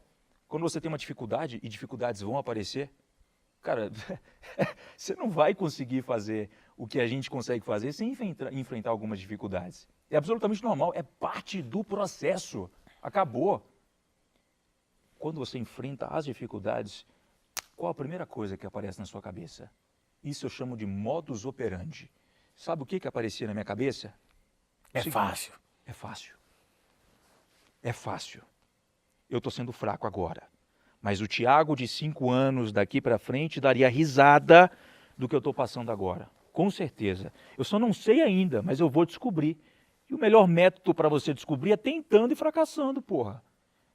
quando você tem uma dificuldade, e dificuldades vão aparecer, cara, você não vai conseguir fazer o que a gente consegue fazer sem enfrentar algumas dificuldades. É absolutamente normal, é parte do processo. Acabou. Quando você enfrenta as dificuldades, qual a primeira coisa que aparece na sua cabeça? Isso eu chamo de modus operandi. Sabe o que aparecia na minha cabeça? É fácil. É fácil. É fácil. Eu estou sendo fraco agora. Mas o Thiago de 5 anos daqui para frente daria risada do que eu estou passando agora. Com certeza. Eu só não sei ainda, mas eu vou descobrir. E o melhor método para você descobrir é tentando e fracassando, porra.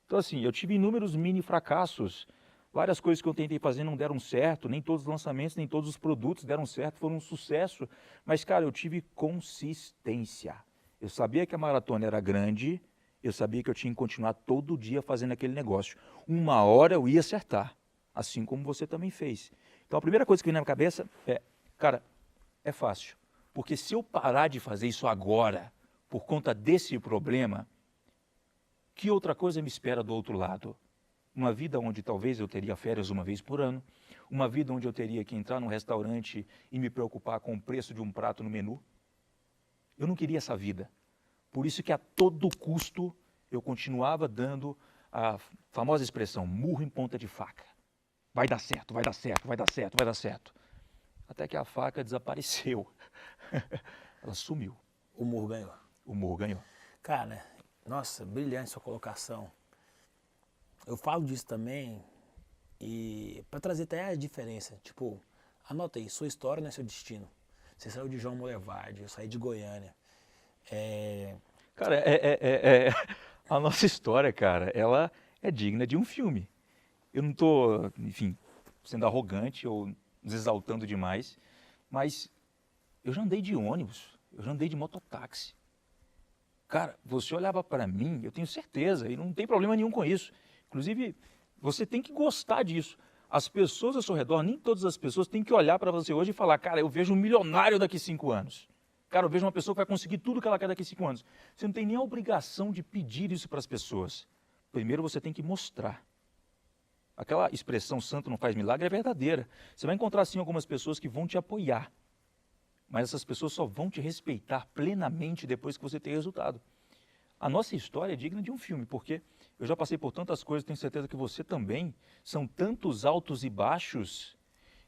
Então assim, eu tive inúmeros mini fracassos. Várias coisas que eu tentei fazer não deram certo. Nem todos os lançamentos, nem todos os produtos deram certo, foram um sucesso. Mas, cara, eu tive consistência. Eu sabia que a maratona era grande. Eu sabia que eu tinha que continuar todo dia fazendo aquele negócio. Uma hora eu ia acertar, assim como você também fez. Então a primeira coisa que vem na minha cabeça é, cara, é fácil. Porque se eu parar de fazer isso agora, por conta desse problema, que outra coisa me espera do outro lado? Uma vida onde talvez eu teria férias uma vez por ano, uma vida onde eu teria que entrar num restaurante e me preocupar com o preço de um prato no menu. Eu não queria essa vida. Por isso que a todo custo eu continuava dando a famosa expressão, murro em ponta de faca. Vai dar certo, vai dar certo, vai dar certo, vai dar certo. Até que a faca desapareceu. Ela sumiu. O murro ganhou. O murro ganhou. Cara, nossa, brilhante sua colocação. Eu falo disso também e para trazer até a diferença. Tipo, anota aí, sua história não é seu destino. Você saiu de João Molevade, eu saí de Goiânia. Cara, a nossa história, cara, ela é digna de um filme. Eu não estou, enfim, sendo arrogante ou nos exaltando demais, mas eu já andei de ônibus, eu já andei de mototáxi. Cara, você olhava para mim, eu tenho certeza, e não tem problema nenhum com isso. Inclusive, você tem que gostar disso. As pessoas ao seu redor, nem todas as pessoas têm que olhar para você hoje e falar, cara, eu vejo um milionário daqui a 5 anos. Cara, eu vejo uma pessoa que vai conseguir tudo que ela quer daqui a 5 anos. Você não tem nem a obrigação de pedir isso para as pessoas. Primeiro você tem que mostrar. Aquela expressão santo não faz milagre é verdadeira. Você vai encontrar sim algumas pessoas que vão te apoiar. Mas essas pessoas só vão te respeitar plenamente depois que você ter resultado. A nossa história é digna de um filme, porque eu já passei por tantas coisas, tenho certeza que você também. São tantos altos e baixos.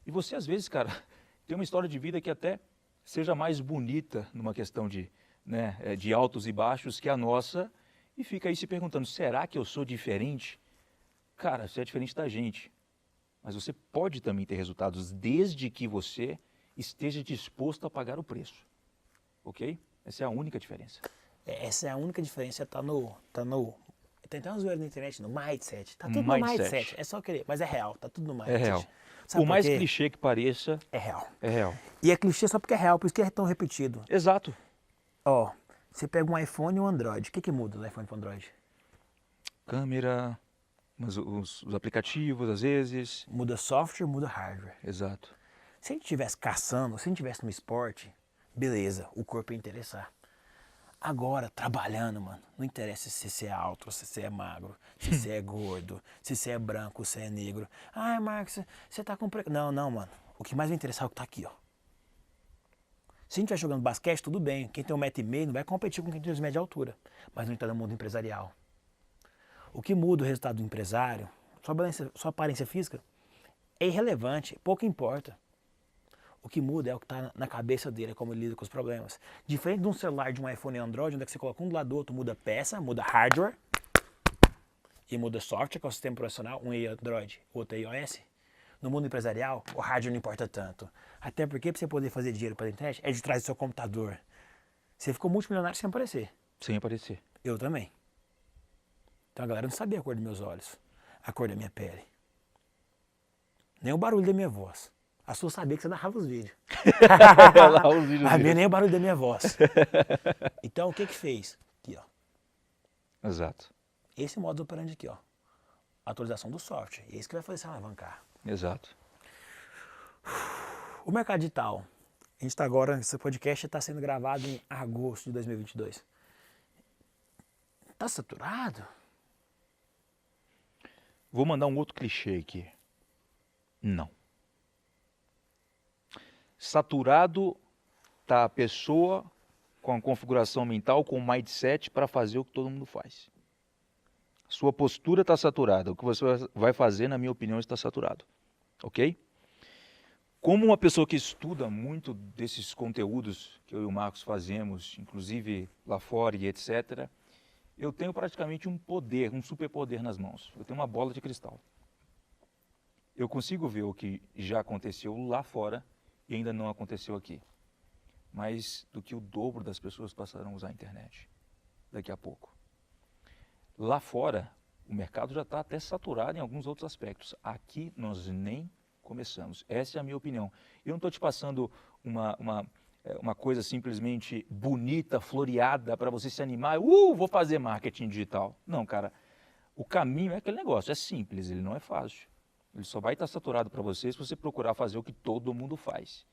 E você às vezes, cara, tem uma história de vida que até seja mais bonita numa questão de altos e baixos que a nossa, e fica aí se perguntando, será que eu sou diferente? Cara, você é diferente da gente, mas você pode também ter resultados desde que você esteja disposto a pagar o preço, ok? Essa é a única diferença. Essa é a única diferença, tem até umas zoeiras na internet, no mindset, tá tudo no mindset, é só querer, mas é real, tá tudo no mindset. É real. Sabe Por por mais quê? clichê que pareça, É real. é real. E é clichê só porque é real, por isso que é tão repetido. Exato. Ó, você pega um iPhone e um Android. O que muda do iPhone para Android? Câmera, mas os aplicativos, às vezes. Muda software, muda hardware. Exato. Se a gente estivesse caçando, se a gente estivesse no esporte, beleza, o corpo ia interessar. Agora, trabalhando, mano, não interessa se você é alto, se você é magro, se você é gordo, se você é branco, se você é negro. Ai, Marcos, você tá com... Não, mano. O que mais vai interessar é o que tá aqui, ó. Se a gente estiver jogando basquete, tudo bem. Quem tem 1,5 m não vai competir com quem tem 2 m de altura. Mas não está no mundo empresarial. O que muda o resultado do empresário, sua aparência física, é irrelevante, pouco importa. O que muda é o que está na cabeça dele, é como ele lida com os problemas. Diferente de um celular, de um iPhone e Android, onde é que você coloca um do lado do outro, muda peça, muda hardware e muda software, que é o sistema profissional, um é Android, o outro é iOS. No mundo empresarial, o hardware não importa tanto. Até porque para você poder fazer dinheiro pela internet, é de trás do seu computador. Você ficou multimilionário sem aparecer. Sem aparecer. Eu também. Então a galera não sabia a cor dos meus olhos, a cor da minha pele. Nem o barulho da minha voz. A sua sabia que você narrava os vídeos. Lá os vídeos A minha dele. nem o barulho da minha voz. Então o que fez? Aqui, ó. Exato. Esse modo operandi aqui, ó. Atualização do software. E é isso que vai fazer você alavancar. Exato. O mercado digital. A gente está agora, esse podcast está sendo gravado em agosto de 2022. Está saturado? Vou mandar um outro clichê aqui. Não. Saturado tá a pessoa com a configuração mental, com o mindset para fazer o que todo mundo faz. Sua postura está saturada. O que você vai fazer, na minha opinião, está saturado. Ok? Como uma pessoa que estuda muito desses conteúdos que eu e o Marcos fazemos, inclusive lá fora e etc., eu tenho praticamente um poder, um superpoder nas mãos. Eu tenho uma bola de cristal. Eu consigo ver o que já aconteceu lá fora e ainda não aconteceu aqui. Mais do que o dobro das pessoas passarão a usar a internet daqui a pouco. Lá fora, o mercado já está até saturado em alguns outros aspectos. Aqui nós nem começamos. Essa é a minha opinião. Eu não estou te passando uma coisa simplesmente bonita, floreada, para você se animar. Vou fazer marketing digital. Não, cara. O caminho é aquele negócio. É simples, ele não é fácil. Ele só vai estar saturado para você se você procurar fazer o que todo mundo faz.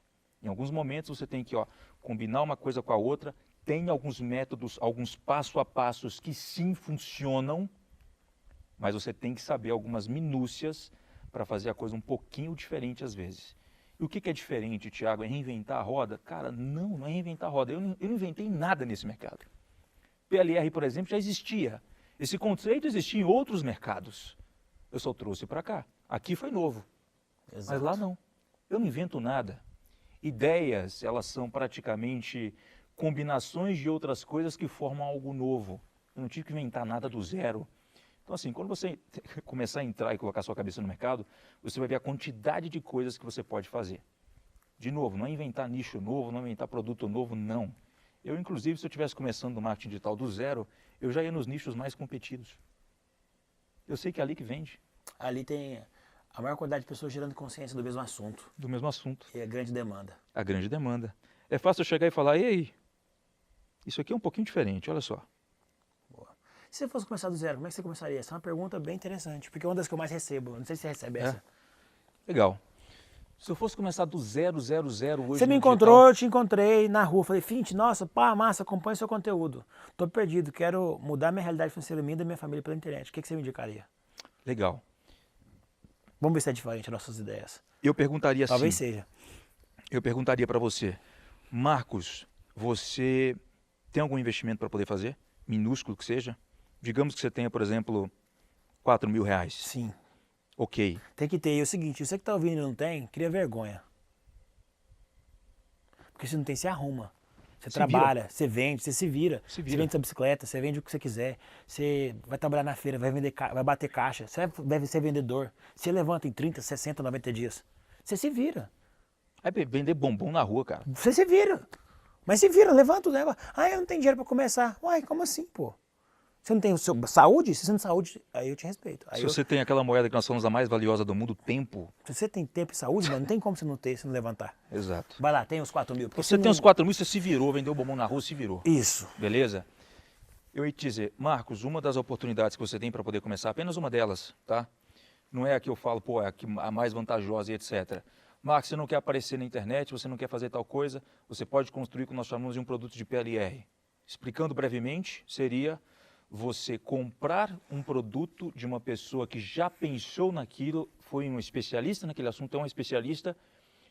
Em alguns momentos você tem que combinar uma coisa com a outra. Tem alguns métodos, alguns passo a passos que sim funcionam, mas você tem que saber algumas minúcias para fazer a coisa um pouquinho diferente às vezes. E o que é diferente, Thiago? É reinventar a roda? Cara, não é reinventar a roda. Eu não inventei nada nesse mercado. PLR, por exemplo, já existia. Esse conceito existia em outros mercados. Eu só trouxe para cá. Aqui foi novo. Exato. Mas lá não. Eu não invento nada. Ideias, elas são praticamente combinações de outras coisas que formam algo novo. Eu não tive que inventar nada do zero. Então, assim, quando você começar a entrar e colocar sua cabeça no mercado, você vai ver a quantidade de coisas que você pode fazer. De novo, não é inventar nicho novo, não é inventar produto novo, não. Eu, inclusive, se eu estivesse começando no marketing digital do zero, eu já ia nos nichos mais competidos. Eu sei que é ali que vende. Ali tem a maior quantidade de pessoas gerando consciência do mesmo assunto. Do mesmo assunto. E a grande demanda. A grande demanda. É fácil eu chegar e falar, ei, isso aqui é um pouquinho diferente, olha só. Boa. Se você fosse começar do zero, como é que você começaria? Essa é uma pergunta bem interessante, porque é uma das que eu mais recebo. Não sei se você recebe essa. Legal. Se eu fosse começar do 000 hoje Você me no encontrou, digital, eu te encontrei na rua. Falei, Fint, nossa, pá, massa, acompanha seu conteúdo. Tô perdido, quero mudar minha realidade financeira minha e da minha família pela internet. O que você me indicaria? legal. Vamos ver se é diferente as nossas ideias. Eu perguntaria assim. Talvez seja. Eu perguntaria para você, Marcos, você tem algum investimento para poder fazer? Minúsculo que seja? Digamos que você tenha, por exemplo, R$4.000. Sim. Ok. Tem que ter. E é o seguinte, você que tá ouvindo e não tem, cria vergonha. Porque se não tem, você arruma. Você Se trabalha, você vende, você se vira. Se Você vira. vende sua bicicleta, você vende o que você quiser. Você vai trabalhar na feira, vai vender, vai bater caixa. Você deve ser vendedor. Você levanta em 30, 60, 90 dias. Você se vira. É vender bombom na rua, cara. Você se vira. Mas se vira, levanta o negócio. Ah, eu não tenho dinheiro pra começar. Uai, como assim, pô? Você não tem saúde? Se você não tem saúde, aí eu te respeito. Aí Se você tem aquela moeda que nós falamos a mais valiosa do mundo, tempo. se você tem tempo e saúde, mano, não tem como você não ter, se não levantar. Exato. Vai lá, tem os 4 mil. Você tem uns 4 mil, você se virou, vendeu o bombom na rua, se virou. Isso. Beleza? Eu ia te dizer, Marcos, uma das oportunidades que você tem para poder começar, apenas uma delas, tá? Não é a que eu falo, pô, é a mais vantajosa e etc. Marcos, você não quer aparecer na internet, você não quer fazer tal coisa, você pode construir o que nós chamamos de um produto de PLR. Explicando brevemente, seria você comprar um produto de uma pessoa que já pensou naquilo, foi um especialista naquele assunto, é um especialista,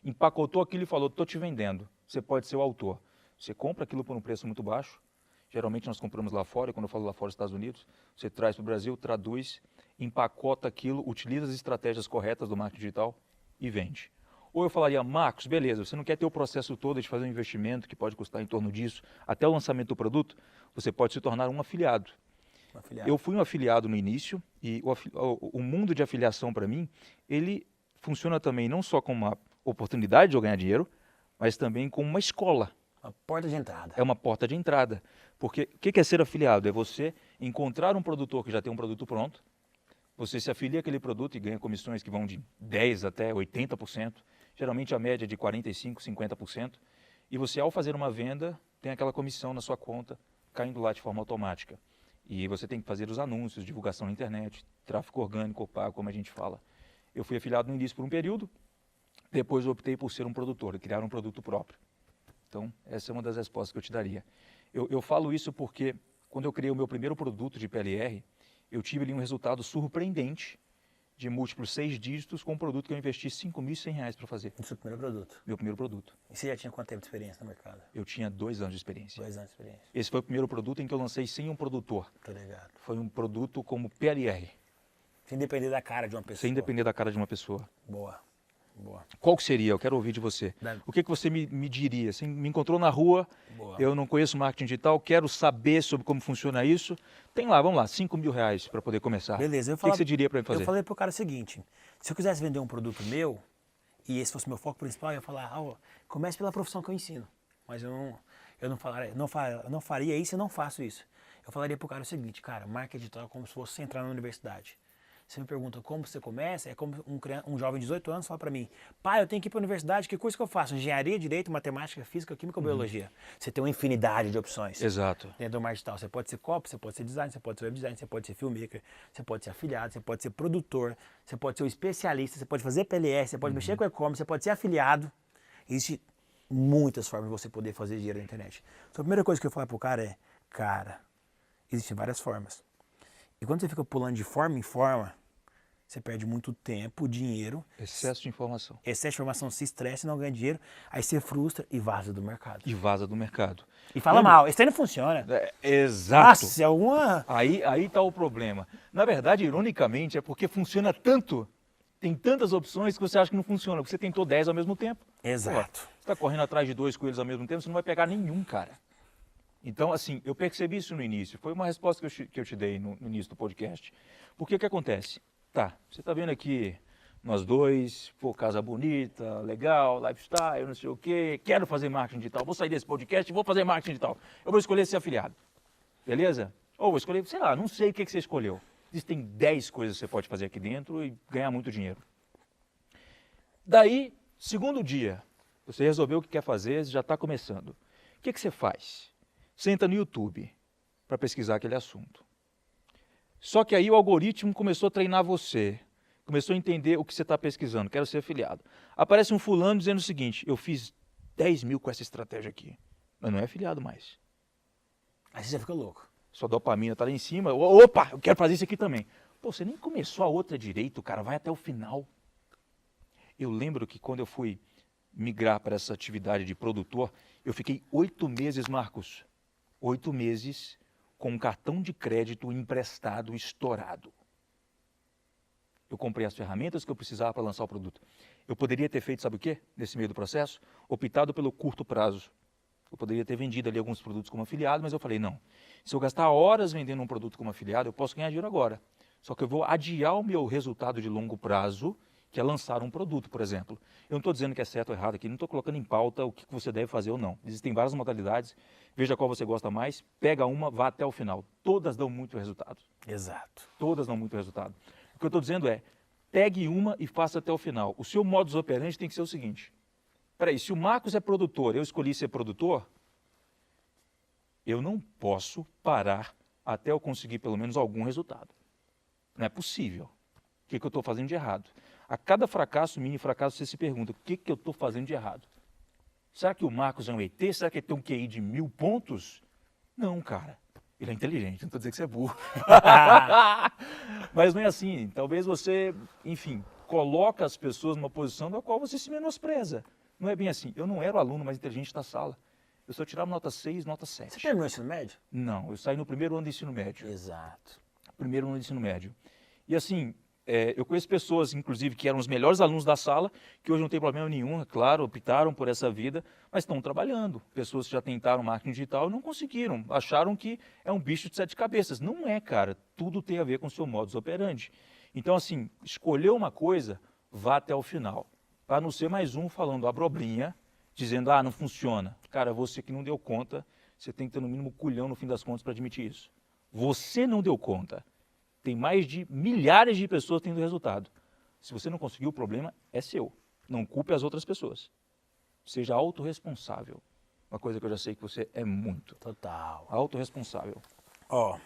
empacotou aquilo e falou, estou te vendendo, você pode ser o autor. Você compra aquilo por um preço muito baixo, geralmente nós compramos lá fora, e quando eu falo lá fora, Estados Unidos, você traz para o Brasil, traduz, empacota aquilo, utiliza as estratégias corretas do marketing digital e vende. Ou eu falaria, Marcos, beleza, você não quer ter o processo todo de fazer um investimento que pode custar em torno disso, até o lançamento do produto, você pode se tornar um afiliado. Eu fui um afiliado no início e o mundo de afiliação para mim, ele funciona também não só como uma oportunidade de eu ganhar dinheiro, mas também como uma escola. Uma porta de entrada. É uma porta de entrada. Porque o que é ser afiliado? É você encontrar um produtor que já tem um produto pronto, você se afilia àquele produto e ganha comissões que vão de 10% até 80%, geralmente a média é de 45%, 50%, e você, ao fazer uma venda, tem aquela comissão na sua conta, caindo lá de forma automática. E você tem que fazer os anúncios, divulgação na internet, tráfego orgânico ou pago, como a gente fala. Eu fui afiliado no início por um período, depois eu optei por ser um produtor, criar um produto próprio. Então, essa é uma das respostas que eu te daria. Eu falo isso porque, quando eu criei o meu primeiro produto de PLR, eu tive ali um resultado surpreendente de múltiplos 6 dígitos com um produto que eu investi R$5.100 para fazer. O seu primeiro produto. Meu primeiro produto. E você já tinha quanto tempo de experiência no mercado? Eu tinha 2 anos de experiência. 2 anos de experiência. Esse foi o primeiro produto em que eu lancei sem um produtor. Tô ligado. Foi um produto como PLR. Sem depender da cara de uma pessoa. Sem depender da cara de uma pessoa. Boa. Boa. Qual que seria? Eu quero ouvir de você. O que você me diria? Você me encontrou na rua, Boa. Eu não conheço marketing digital, quero saber sobre como funciona isso. Tem lá, vamos lá, R$5.000 para poder começar. Beleza. O que você diria para mim fazer? Eu falei pro cara o seguinte, se eu quisesse vender um produto meu, e esse fosse meu foco principal, eu ia falar, comece pela profissão que eu ensino. Mas eu não faria isso e não faço isso. Eu falaria pro cara o seguinte, cara, marketing digital é como se fosse você entrar na universidade. Você me pergunta como você começa, é como um jovem de 18 anos fala para mim, pai, eu tenho que ir para a universidade, que curso que eu faço? Engenharia, Direito, Matemática, Física, Química ou Biologia? Você tem uma infinidade de opções. Exato. Dentro do marketing digital. Você pode ser copy, você pode ser design, você pode ser web design, você pode ser filmmaker, você pode ser afiliado, você pode ser produtor, você pode ser um especialista, você pode fazer PLR, você pode mexer com e-commerce, você pode ser afiliado. Existem muitas formas de você poder fazer dinheiro na internet. Então a primeira coisa que eu falo pro cara é, cara, existem várias formas. E quando você fica pulando de forma em forma, você perde muito tempo, dinheiro. Excesso de informação. Excesso de informação, se estressa e não ganha dinheiro. Aí você frustra e vaza do mercado. E vaza do mercado. E fala mal, esse aí não funciona. Exato. Nossa, alguma... Aí está o problema. Na verdade, ironicamente, é porque funciona tanto, tem tantas opções que você acha que não funciona, porque você tentou 10 ao mesmo tempo. Exato. Pô, você está correndo atrás de 2 coelhos ao mesmo tempo, você não vai pegar nenhum, cara. Então, assim, eu percebi isso no início. Foi uma resposta que eu te dei no início do podcast. Porque o que acontece? Tá, você está vendo aqui nós dois, pô, casa bonita, legal, lifestyle, não sei o quê, quero fazer marketing digital, vou sair desse podcast e vou fazer marketing digital. Eu vou escolher ser afiliado, beleza? Ou vou escolher, sei lá, não sei o que você escolheu. Existem 10 coisas que você pode fazer aqui dentro e ganhar muito dinheiro. Daí, segundo dia, você resolveu o que quer fazer, já está começando. O que você faz? Você entra no YouTube para pesquisar aquele assunto. Só que aí o algoritmo começou a treinar você, começou a entender o que você está pesquisando, quero ser afiliado. Aparece um fulano dizendo o seguinte, eu fiz 10 mil com essa estratégia aqui, mas não é afiliado mais. Aí você já fica louco. Sua dopamina está lá em cima, opa, eu quero fazer isso aqui também. Pô, você nem começou a outra direito, cara, vai até o final. Eu lembro que quando eu fui migrar para essa atividade de produtor, eu fiquei 8 meses, Marcos, 8 meses com um cartão de crédito emprestado estourado. Eu comprei as ferramentas que eu precisava para lançar o produto. Eu poderia ter feito, sabe o quê? Nesse meio do processo? Optado pelo curto prazo. Eu poderia ter vendido ali alguns produtos como afiliado, mas eu falei, não. Se eu gastar horas vendendo um produto como afiliado, eu posso ganhar dinheiro agora. Só que eu vou adiar o meu resultado de longo prazo que é lançar um produto, por exemplo. Eu não estou dizendo que é certo ou errado aqui, não estou colocando em pauta o que você deve fazer ou não. Existem várias modalidades, veja qual você gosta mais, pega uma, vá até o final. Todas dão muito resultado. Exato. Todas dão muito resultado. O que eu estou dizendo é, pegue uma e faça até o final. O seu modus operandi tem que ser o seguinte. Peraí, se o Marcos é produtor, eu escolhi ser produtor, eu não posso parar até eu conseguir pelo menos algum resultado. Não é possível. O que eu estou fazendo de errado? A cada fracasso, mini fracasso, você se pergunta, o que eu estou fazendo de errado? Será que o Marcos é um ET? Será que ele tem um QI de 1000 pontos? Não, cara. Ele é inteligente, não estou dizendo que você é burro. Mas não é assim. Talvez você, enfim, coloca as pessoas numa posição na qual você se menospreza. Não é bem assim. Eu não era o aluno mais inteligente da sala. Eu só tirava nota 6, nota 7. Você terminou o ensino médio? Não, eu saí no primeiro ano do ensino médio. Exato. Primeiro ano do ensino médio. E assim, eu conheço pessoas, inclusive, que eram os melhores alunos da sala, que hoje não tem problema nenhum, é claro, optaram por essa vida, mas estão trabalhando. Pessoas que já tentaram marketing digital e não conseguiram. Acharam que é um bicho de 7 cabeças. Não é, cara. Tudo tem a ver com o seu modus operandi. Então, assim, escolher uma coisa, vá até o final. Para não ser mais um falando abobrinha, dizendo, não funciona. Cara, você que não deu conta, você tem que ter no mínimo culhão no fim das contas para admitir isso. Você não deu conta. Tem mais de milhares de pessoas tendo resultado. Se você não conseguiu, o problema é seu. Não culpe as outras pessoas. Seja autorresponsável. Uma coisa que eu já sei que você é muito. Total. Autorresponsável. Ó,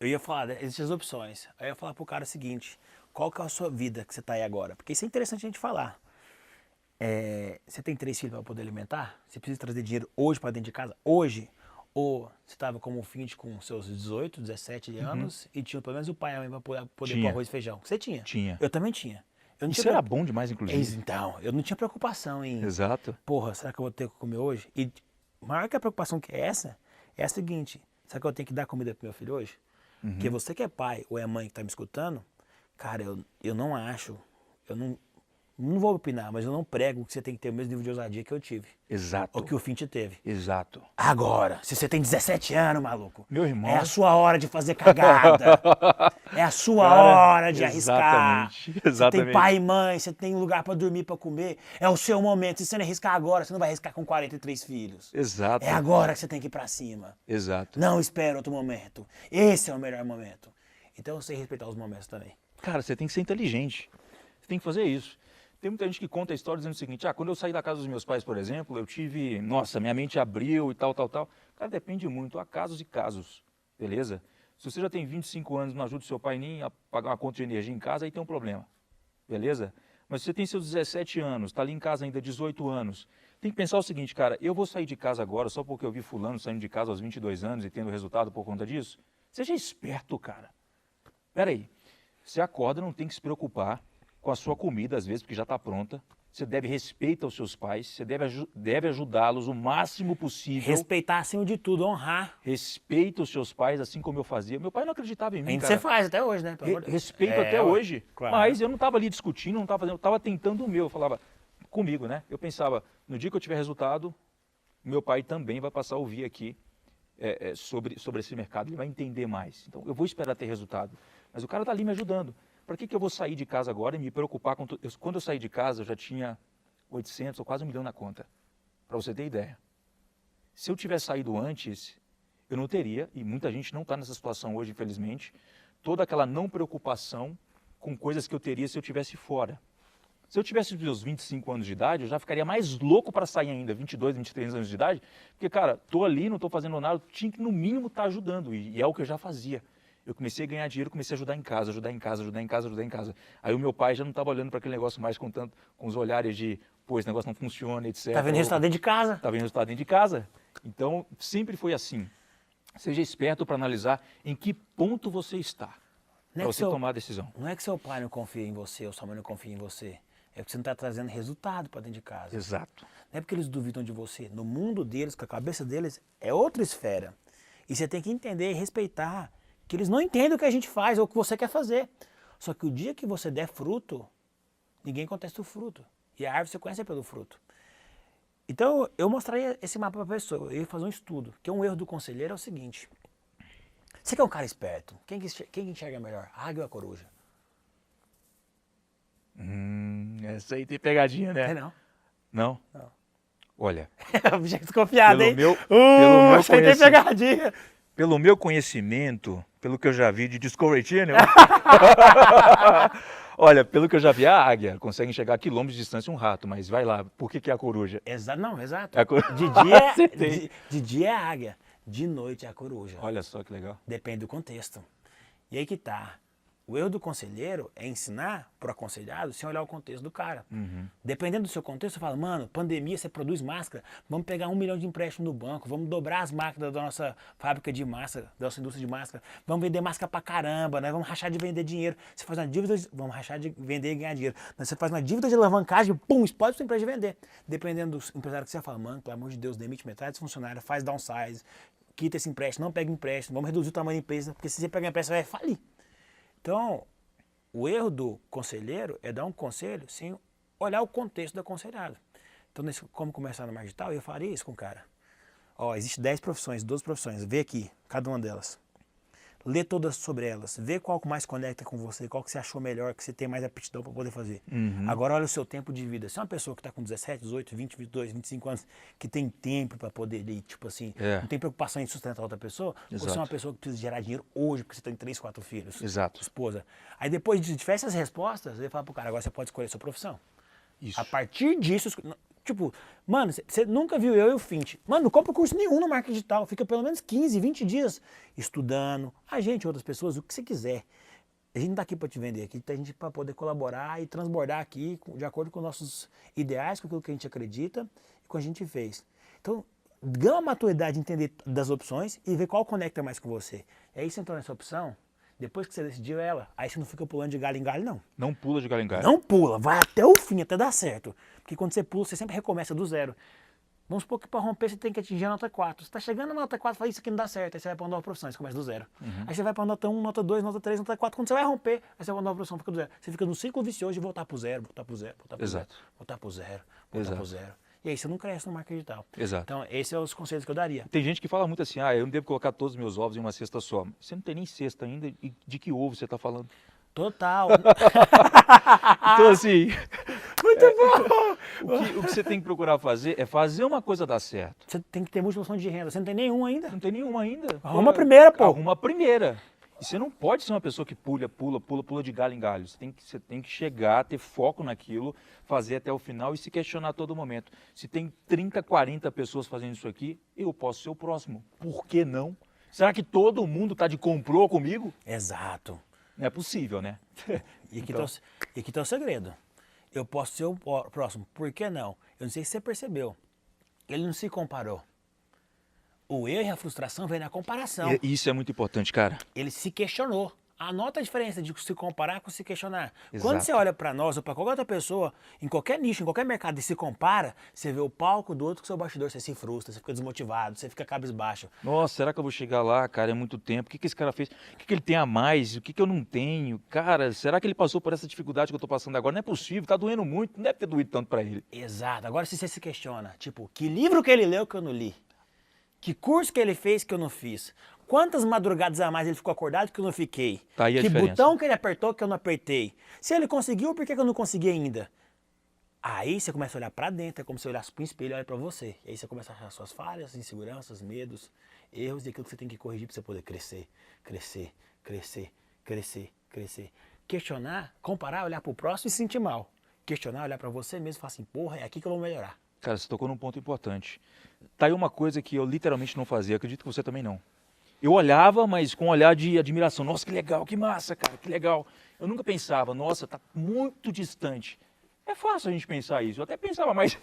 eu ia falar, existem as opções. Aí eu ia falar pro cara o seguinte, qual que é a sua vida que você tá aí agora? Porque isso é interessante a gente falar. Você tem 3 filhos para poder alimentar? Você precisa trazer dinheiro hoje para dentro de casa? Hoje? Ou você estava como finte com seus 18, 17 anos e tinha pelo menos o pai e a mãe para poder pôr arroz e feijão? Você tinha? Tinha. Eu também tinha. Eu não Isso tinha era bom demais, inclusive. Então, eu não tinha preocupação em... Exato. Porra, será que eu vou ter que comer hoje? E maior que a preocupação que é a seguinte. Será que eu tenho que dar comida pro meu filho hoje? Porque você que é pai ou é mãe que tá me escutando, cara, eu não acho, eu não vou opinar, mas eu não prego que você tem que ter o mesmo nível de ousadia que eu tive. Exato. Ou que o Fint teve. Exato. Agora, se você tem 17 anos, maluco, Meu irmão. é a sua hora de fazer cagada. É a sua hora de arriscar. Exatamente. Você tem pai e mãe, você tem lugar pra dormir, pra comer. É o seu momento. Se você não arriscar agora, você não vai arriscar com 43 filhos. Exato. É agora que você tem que ir pra cima. Exato. Não espera outro momento. Esse é o melhor momento. Então eu sei respeitar os momentos também. Cara, você tem que ser inteligente. Você tem que fazer isso. Tem muita gente que conta a história dizendo o seguinte, quando eu saí da casa dos meus pais, por exemplo, eu tive, nossa, minha mente abriu e tal. Cara, depende muito, há casos e casos, beleza? Se você já tem 25 anos e não ajuda o seu pai nem a pagar uma conta de energia em casa, aí tem um problema, beleza? Mas se você tem seus 17 anos, está ali em casa ainda 18 anos, tem que pensar o seguinte, cara, eu vou sair de casa agora só porque eu vi fulano saindo de casa aos 22 anos e tendo resultado por conta disso? Seja esperto, cara. Pera aí, você acorda, não tem que se preocupar com a sua comida, às vezes, porque já está pronta. Você deve respeitar os seus pais, você deve ajudá-los o máximo possível. Respeitar acima de tudo, honrar. Respeita os seus pais, assim como eu fazia. Meu pai não acreditava em mim, Ainda cara. você faz até hoje, né? Respeito até hoje. Claro. Mas eu não estava ali discutindo, não estava fazendo, eu estava tentando o meu. Eu falava comigo, né? Eu pensava, no dia que eu tiver resultado, meu pai também vai passar a ouvir aqui sobre esse mercado. Ele vai entender mais. Então, eu vou esperar ter resultado. Mas o cara está ali me ajudando. Para que eu vou sair de casa agora e me preocupar com tudo? Quando eu saí de casa, eu já tinha 800 ou quase 1 milhão na conta. Para você ter ideia. Se eu tivesse saído antes, eu não teria, e muita gente não está nessa situação hoje, infelizmente, toda aquela não preocupação com coisas que eu teria se eu estivesse fora. Se eu tivesse os meus 25 anos de idade, eu já ficaria mais louco para sair ainda, 22, 23 anos de idade, porque, cara, estou ali, não estou fazendo nada, tinha que, no mínimo, estar ajudando, e é o que eu já fazia. Eu comecei a ganhar dinheiro, comecei a ajudar em casa. Aí o meu pai já não estava olhando para aquele negócio mais com os olhares de, pô, esse negócio não funciona, etc. Tá vendo resultado dentro de casa. Tá vendo resultado dentro de casa. Então, sempre foi assim. Seja esperto para analisar em que ponto você está, para você tomar a decisão. Não é que seu pai não confia em você ou sua mãe não confia em você. É porque você não está trazendo resultado para dentro de casa. Exato. Não é porque eles duvidam de você. No mundo deles, com a cabeça deles, é outra esfera. E você tem que entender e respeitar que eles não entendem o que a gente faz ou o que você quer fazer. Só que o dia que você der fruto, ninguém contesta o fruto. E a árvore você conhece pelo fruto. Então, eu mostraria esse mapa para a pessoa. Eu ia fazer um estudo. Que um erro do conselheiro é o seguinte. Você que é um cara esperto, quem enxerga melhor? A águia ou a coruja? Essa aí tem pegadinha, né? Não. Não? Não. Olha, Já desconfiado, hein? pelo meu Essa aí tem pegadinha. pelo meu conhecimento, pelo que eu já vi de Discovery Channel, olha, pelo que eu já vi, a águia consegue enxergar a quilômetros de distância um rato, mas vai lá, por que que é a coruja? Não, exato. É a De dia é a águia, de noite é a coruja. Olha só que legal. Depende do contexto. E aí que tá. O erro do conselheiro é ensinar pro aconselhado sem olhar o contexto do cara. Dependendo do seu contexto, você fala, mano, pandemia, você produz máscara, vamos pegar 1 milhão de empréstimo no banco, vamos dobrar as máquinas da nossa fábrica de máscara, da nossa indústria de máscara, vamos vender máscara pra caramba, né? Vamos rachar de vender dinheiro. Você faz uma dívida, vamos rachar de vender e ganhar dinheiro. Você faz uma dívida de alavancagem, pum, explode sua empresa de vender. Dependendo do empresário que você fala, mano, pelo amor de Deus, demite metade dos funcionários, faz downsize, quita esse empréstimo, não pega empréstimo, vamos reduzir o tamanho da empresa, porque se você pegar empréstimo, você vai falir. Então, o erro do conselheiro é dar um conselho sem olhar o contexto do aconselhado. Então, como começar no marginal, eu faria isso com o cara. Ó, existe 10 profissões, 12 profissões, vê aqui, cada uma delas. Lê todas sobre elas, vê qual que mais conecta com você, qual que você achou melhor, que você tem mais aptidão para poder fazer. Agora olha o seu tempo de vida. Se é uma pessoa que está com 17, 18, 20, 22, 25 anos, que tem tempo para poder, tipo assim, não tem preocupação em sustentar outra pessoa, ou se é uma pessoa que precisa gerar dinheiro hoje, porque você tem 3, 4 filhos, esposa. Aí depois de diversas respostas, ele fala pro cara, agora você pode escolher a sua profissão. Isso. A partir disso, tipo, mano, você nunca viu eu e o Fint. Mano, não compra curso nenhum no marketing digital. Fica pelo menos 15, 20 dias estudando. A gente, outras pessoas, o que você quiser. A gente não tá aqui para te vender, aqui tá a gente para poder colaborar e transbordar aqui de acordo com nossos ideais, com aquilo que a gente acredita e com o que a gente fez. Então, ganha a maturidade de entender das opções e ver qual conecta mais com você. E aí você entrou nessa opção, depois que você decidiu ela, aí você não fica pulando de galho em galho, não. Não pula de galho em galho. Não pula, vai até o fim, até dar certo. Porque quando você pula, você sempre recomeça do zero. Vamos supor que para romper você tem que atingir a nota 4. Você está chegando na nota 4 e fala, isso aqui não dá certo. Aí você vai para uma nova profissão, você começa do zero. Aí você vai para nota 1, nota 2, nota 3, nota 4. Quando você vai romper, aí você vai para uma nova profissão, fica do zero. Você fica no ciclo vicioso de voltar para o zero, voltar para o zero, voltar para o zero, voltar para o zero, voltar para o zero. E aí você não cresce no marketing digital. Então, esses são os conselhos que eu daria. Tem gente que fala muito assim, eu não devo colocar todos os meus ovos em uma cesta só. Você não tem nem cesta ainda, e de que ovo você está falando? Total. Então, assim... Muito bom! O que você tem que procurar fazer é fazer uma coisa dar certo. Você tem que ter múltiplas fontes de renda. Você não tem nenhuma ainda? Não tem nenhuma ainda. Arruma a primeira, pô. Arruma a primeira. E você não pode ser uma pessoa que pula de galho em galho. Você tem que chegar, ter foco naquilo, fazer até o final e se questionar a todo momento. Se tem 30, 40 pessoas fazendo isso aqui, eu posso ser o próximo. Por que não? Será que todo mundo está de comprô comigo? Exato. Não é possível, né? E aqui tá o segredo. Eu posso ser o próximo. Por que não? Eu não sei se você percebeu. Ele não se comparou. O erro e a frustração vem na comparação. Isso é muito importante, cara. Ele se questionou. Anota a diferença de se comparar com se questionar. Exato. Quando você olha para nós ou para qualquer outra pessoa, em qualquer nicho, em qualquer mercado, e se compara, você vê o palco do outro com o seu bastidor, você se frustra, você fica desmotivado, você fica cabisbaixo. Nossa, será que eu vou chegar lá, cara? É muito tempo. O que esse cara fez? O que ele tem a mais? O que eu não tenho? Cara, será que ele passou por essa dificuldade que eu tô passando agora? Não é possível, tá doendo muito, não deve ter doído tanto para ele. Exato. Agora se você se questiona, tipo, que livro que ele leu que eu não li? Que curso que ele fez que eu não fiz? Quantas madrugadas a mais ele ficou acordado que eu não fiquei? Tá aí a que diferença. Botão que ele apertou que eu não apertei? Se ele conseguiu, por que eu não consegui ainda? Aí você começa a olhar pra dentro, é como se você olhasse pro espelho e olha pra você. E aí você começa a achar suas falhas, inseguranças, medos, erros e aquilo que você tem que corrigir pra você poder crescer, crescer, crescer, crescer, crescer. Questionar, comparar, olhar pro próximo e se sentir mal. Questionar, olhar pra você mesmo e falar assim, porra, é aqui que eu vou melhorar. Cara, você tocou num ponto importante. Tá aí uma coisa que eu literalmente não fazia, acredito que você também não. Eu olhava, mas com um olhar de admiração. Nossa, que legal, que massa, cara, que legal. Eu nunca pensava, nossa, tá muito distante. É fácil a gente pensar isso. Eu até pensava, mas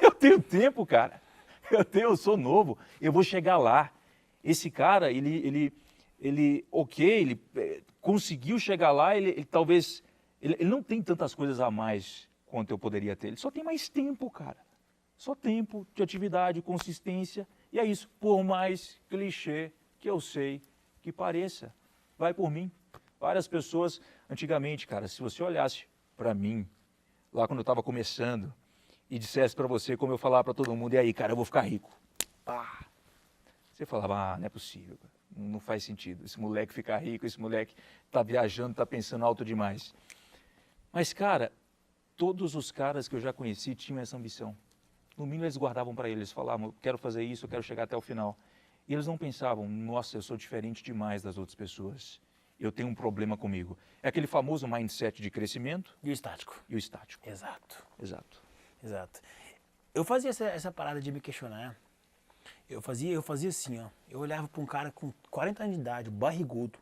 eu tenho tempo, cara. Eu sou novo, eu vou chegar lá. Esse cara, ele conseguiu chegar lá, ele talvez, ele não tem tantas coisas a mais quanto eu poderia ter. Ele só tem mais tempo, cara. Só tempo de atividade, consistência. E é isso, por mais clichê que eu sei que pareça. Vai por mim. Várias pessoas, antigamente, cara, se você olhasse para mim, lá quando eu estava começando, e dissesse para você, como eu falava para todo mundo, e aí, cara, eu vou ficar rico. Pá! Você falava, não é possível, não faz sentido. Esse moleque ficar rico, esse moleque tá viajando, tá pensando alto demais. Mas, cara, todos os caras que eu já conheci tinham essa ambição. No mínimo eles guardavam para eles, falavam, eu quero fazer isso, eu quero chegar até o final. E eles não pensavam, nossa, eu sou diferente demais das outras pessoas. Eu tenho um problema comigo. É aquele famoso mindset de crescimento. E o estático. E o estático. Exato. Exato. Exato. Eu fazia essa parada de me questionar. Eu fazia assim, ó. Eu olhava para um cara com 40 anos de idade, barrigudo.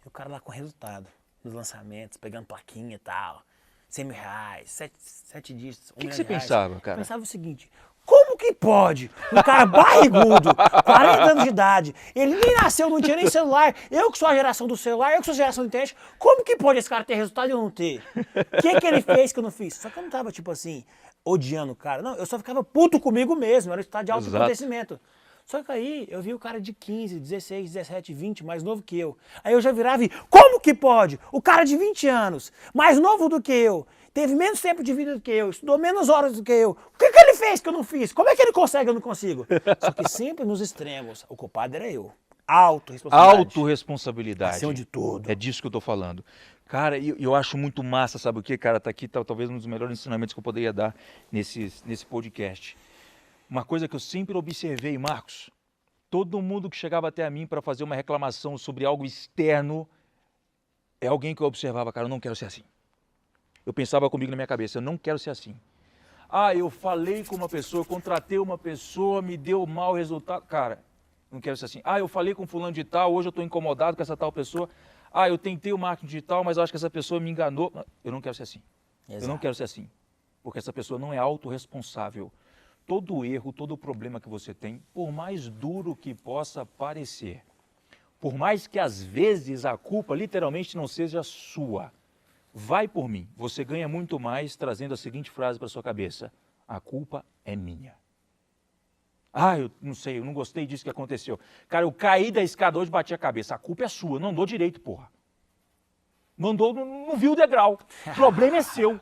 E o cara lá com resultado nos lançamentos, pegando plaquinha e tal. 100 mil reais, 7 dígitos, O que você pensava, cara? Eu pensava o seguinte, como que pode um cara barrigudo, 40 anos de idade, ele nem nasceu, não tinha nem celular, eu que sou a geração do celular, eu que sou a geração da internet, como que pode esse cara ter resultado e eu não ter? O que ele fez que eu não fiz? Só que eu não tava, tipo assim, odiando o cara, não, eu só ficava puto comigo mesmo, era um estado de autoacontecimento. Só que aí eu vi o cara de 15, 16, 17, 20, mais novo que eu. Aí eu já virava e, como que pode? O cara de 20 anos, mais novo do que eu, teve menos tempo de vida do que eu, estudou menos horas do que eu. O que ele fez que eu não fiz? Como é que ele consegue e eu não consigo? Só que sempre nos extremos, o culpado era eu. Autorresponsabilidade. Acima de tudo. É disso que eu tô falando. Cara, eu acho muito massa, sabe o que, cara? Tá aqui, talvez um dos melhores ensinamentos que eu poderia dar nesse podcast. Uma coisa que eu sempre observei, Marcos, todo mundo que chegava até a mim para fazer uma reclamação sobre algo externo, é alguém que eu observava, cara, eu não quero ser assim. Eu pensava comigo na minha cabeça, eu não quero ser assim. Ah, eu falei com uma pessoa, contratei uma pessoa, me deu mau resultado. Cara, não quero ser assim. Ah, eu falei com fulano de tal, hoje eu estou incomodado com essa tal pessoa. Ah, eu tentei o marketing digital, mas eu acho que essa pessoa me enganou. Eu não quero ser assim. Exato. Eu não quero ser assim, porque essa pessoa não é autorresponsável. Todo erro, todo problema que você tem, por mais duro que possa parecer, por mais que às vezes a culpa literalmente não seja sua, vai por mim. Você ganha muito mais trazendo a seguinte frase para sua cabeça: a culpa é minha. Ah, eu não sei, eu não gostei disso que aconteceu. Cara, eu caí da escada hoje e bati a cabeça. A culpa é sua, não andou direito, porra. Não andou, não viu o degrau. O problema é seu.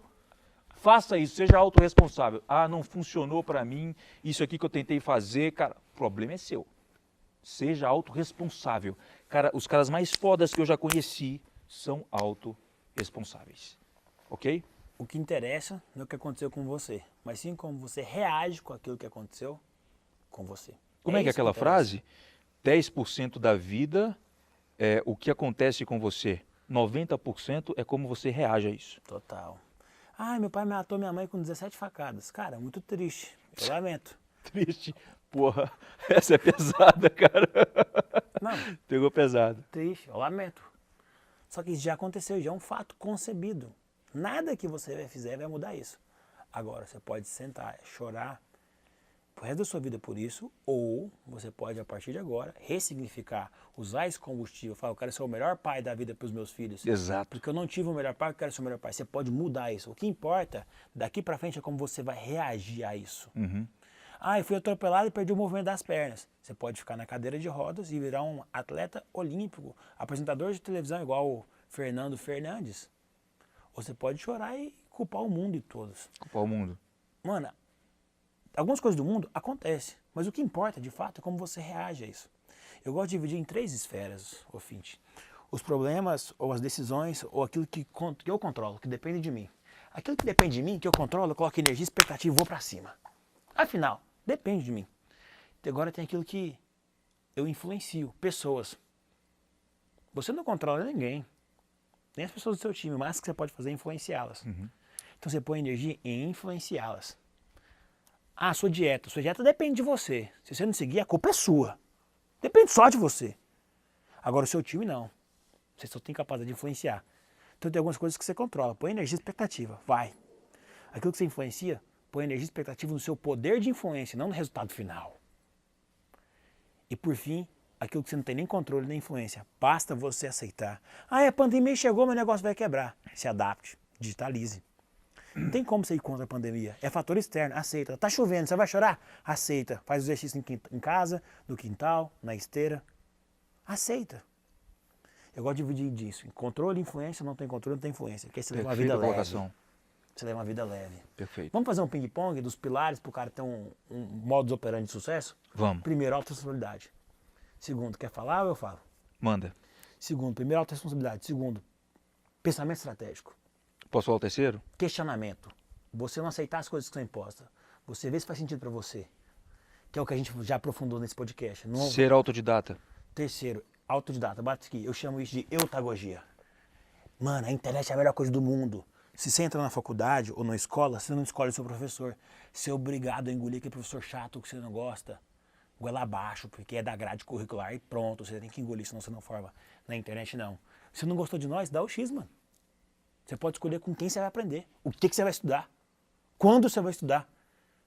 Faça isso, seja autorresponsável. Ah, não funcionou para mim, isso aqui que eu tentei fazer, cara, o problema é seu. Seja autorresponsável. Cara, os caras mais fodas que eu já conheci são autorresponsáveis. Ok? O que interessa não é o que aconteceu com você, mas sim como você reage com aquilo que aconteceu com você. Como é que é aquela frase? 10% da vida é o que acontece com você. 90% é como você reage a isso. Total. Ah, meu pai matou minha mãe com 17 facadas. Cara, muito triste. Eu lamento. Triste. Porra, essa é pesada, cara. Não. Pegou pesado. Triste, eu lamento. Só que isso já aconteceu, já é um fato concebido. Nada que você fizer vai mudar isso. Agora, você pode sentar, chorar pro resto da sua vida por isso, ou você pode, a partir de agora, ressignificar, usar esse combustível, falar, eu quero ser o melhor pai da vida para os meus filhos. Exato. Porque eu não tive o melhor pai, eu quero ser o melhor pai. Você pode mudar isso. O que importa, daqui para frente, é como você vai reagir a isso. Uhum. Ah, eu fui atropelado e perdi o movimento das pernas. Você pode ficar na cadeira de rodas e virar um atleta olímpico, apresentador de televisão igual o Fernando Fernandes. Ou você pode chorar e culpar o mundo e todos. Culpar o mundo. Mano, algumas coisas do mundo acontecem, mas o que importa, de fato, é como você reage a isso. Eu gosto de dividir em 3 esferas, ô Fint. Os problemas, ou as decisões, ou aquilo que eu controlo, que depende de mim. Aquilo que depende de mim, que eu controlo, eu coloco energia, expectativa e vou pra cima. Afinal, depende de mim. E agora tem aquilo que eu influencio, pessoas. Você não controla ninguém, nem as pessoas do seu time, mas o que você pode fazer é influenciá-las. Uhum. Então você põe energia em influenciá-las. Ah, sua dieta depende de você. Se você não seguir, a culpa é sua. Depende só de você. Agora o seu time não. Você só tem capacidade de influenciar. Então tem algumas coisas que você controla. Põe energia e expectativa. Vai. Aquilo que você influencia, põe energia e expectativa no seu poder de influência, não no resultado final. E por fim, aquilo que você não tem nem controle nem influência. Basta você aceitar. Ah, a pandemia chegou, meu negócio vai quebrar. Se adapte. Digitalize. Não tem como você ir contra a pandemia. É fator externo, aceita. Tá chovendo, você vai chorar? Aceita. Faz o exercício em casa, no quintal, na esteira. Aceita. Eu gosto de dividir disso. Em controle e influência, não tem controle, não tem influência. Porque você leva uma vida leve. Colocação. Você leva uma vida leve. Perfeito. Vamos fazer um ping-pong dos pilares para o cara ter um modus operandi de sucesso? Vamos. Primeiro, autorresponsabilidade. Segundo, quer falar ou eu falo? Manda. Segundo, primeiro, autorresponsabilidade. Segundo, pensamento estratégico. Posso falar o terceiro? Questionamento. Você não aceitar as coisas que são impostas. Você vê se faz sentido para você. Que é o que a gente já aprofundou nesse podcast. Ser autodidata. Terceiro, autodidata. Bate aqui. Eu chamo isso de eutagogia. Mano, a internet é a melhor coisa do mundo. Se você entra na faculdade ou na escola, você não escolhe o seu professor. Você é obrigado a engolir aquele professor chato que você não gosta. Goela abaixo, porque é da grade curricular e pronto. Você tem que engolir, senão você não forma. Na internet, não. Se não gostou de nós, dá o X, mano. Você pode escolher com quem você vai aprender. O que você vai estudar. Quando você vai estudar.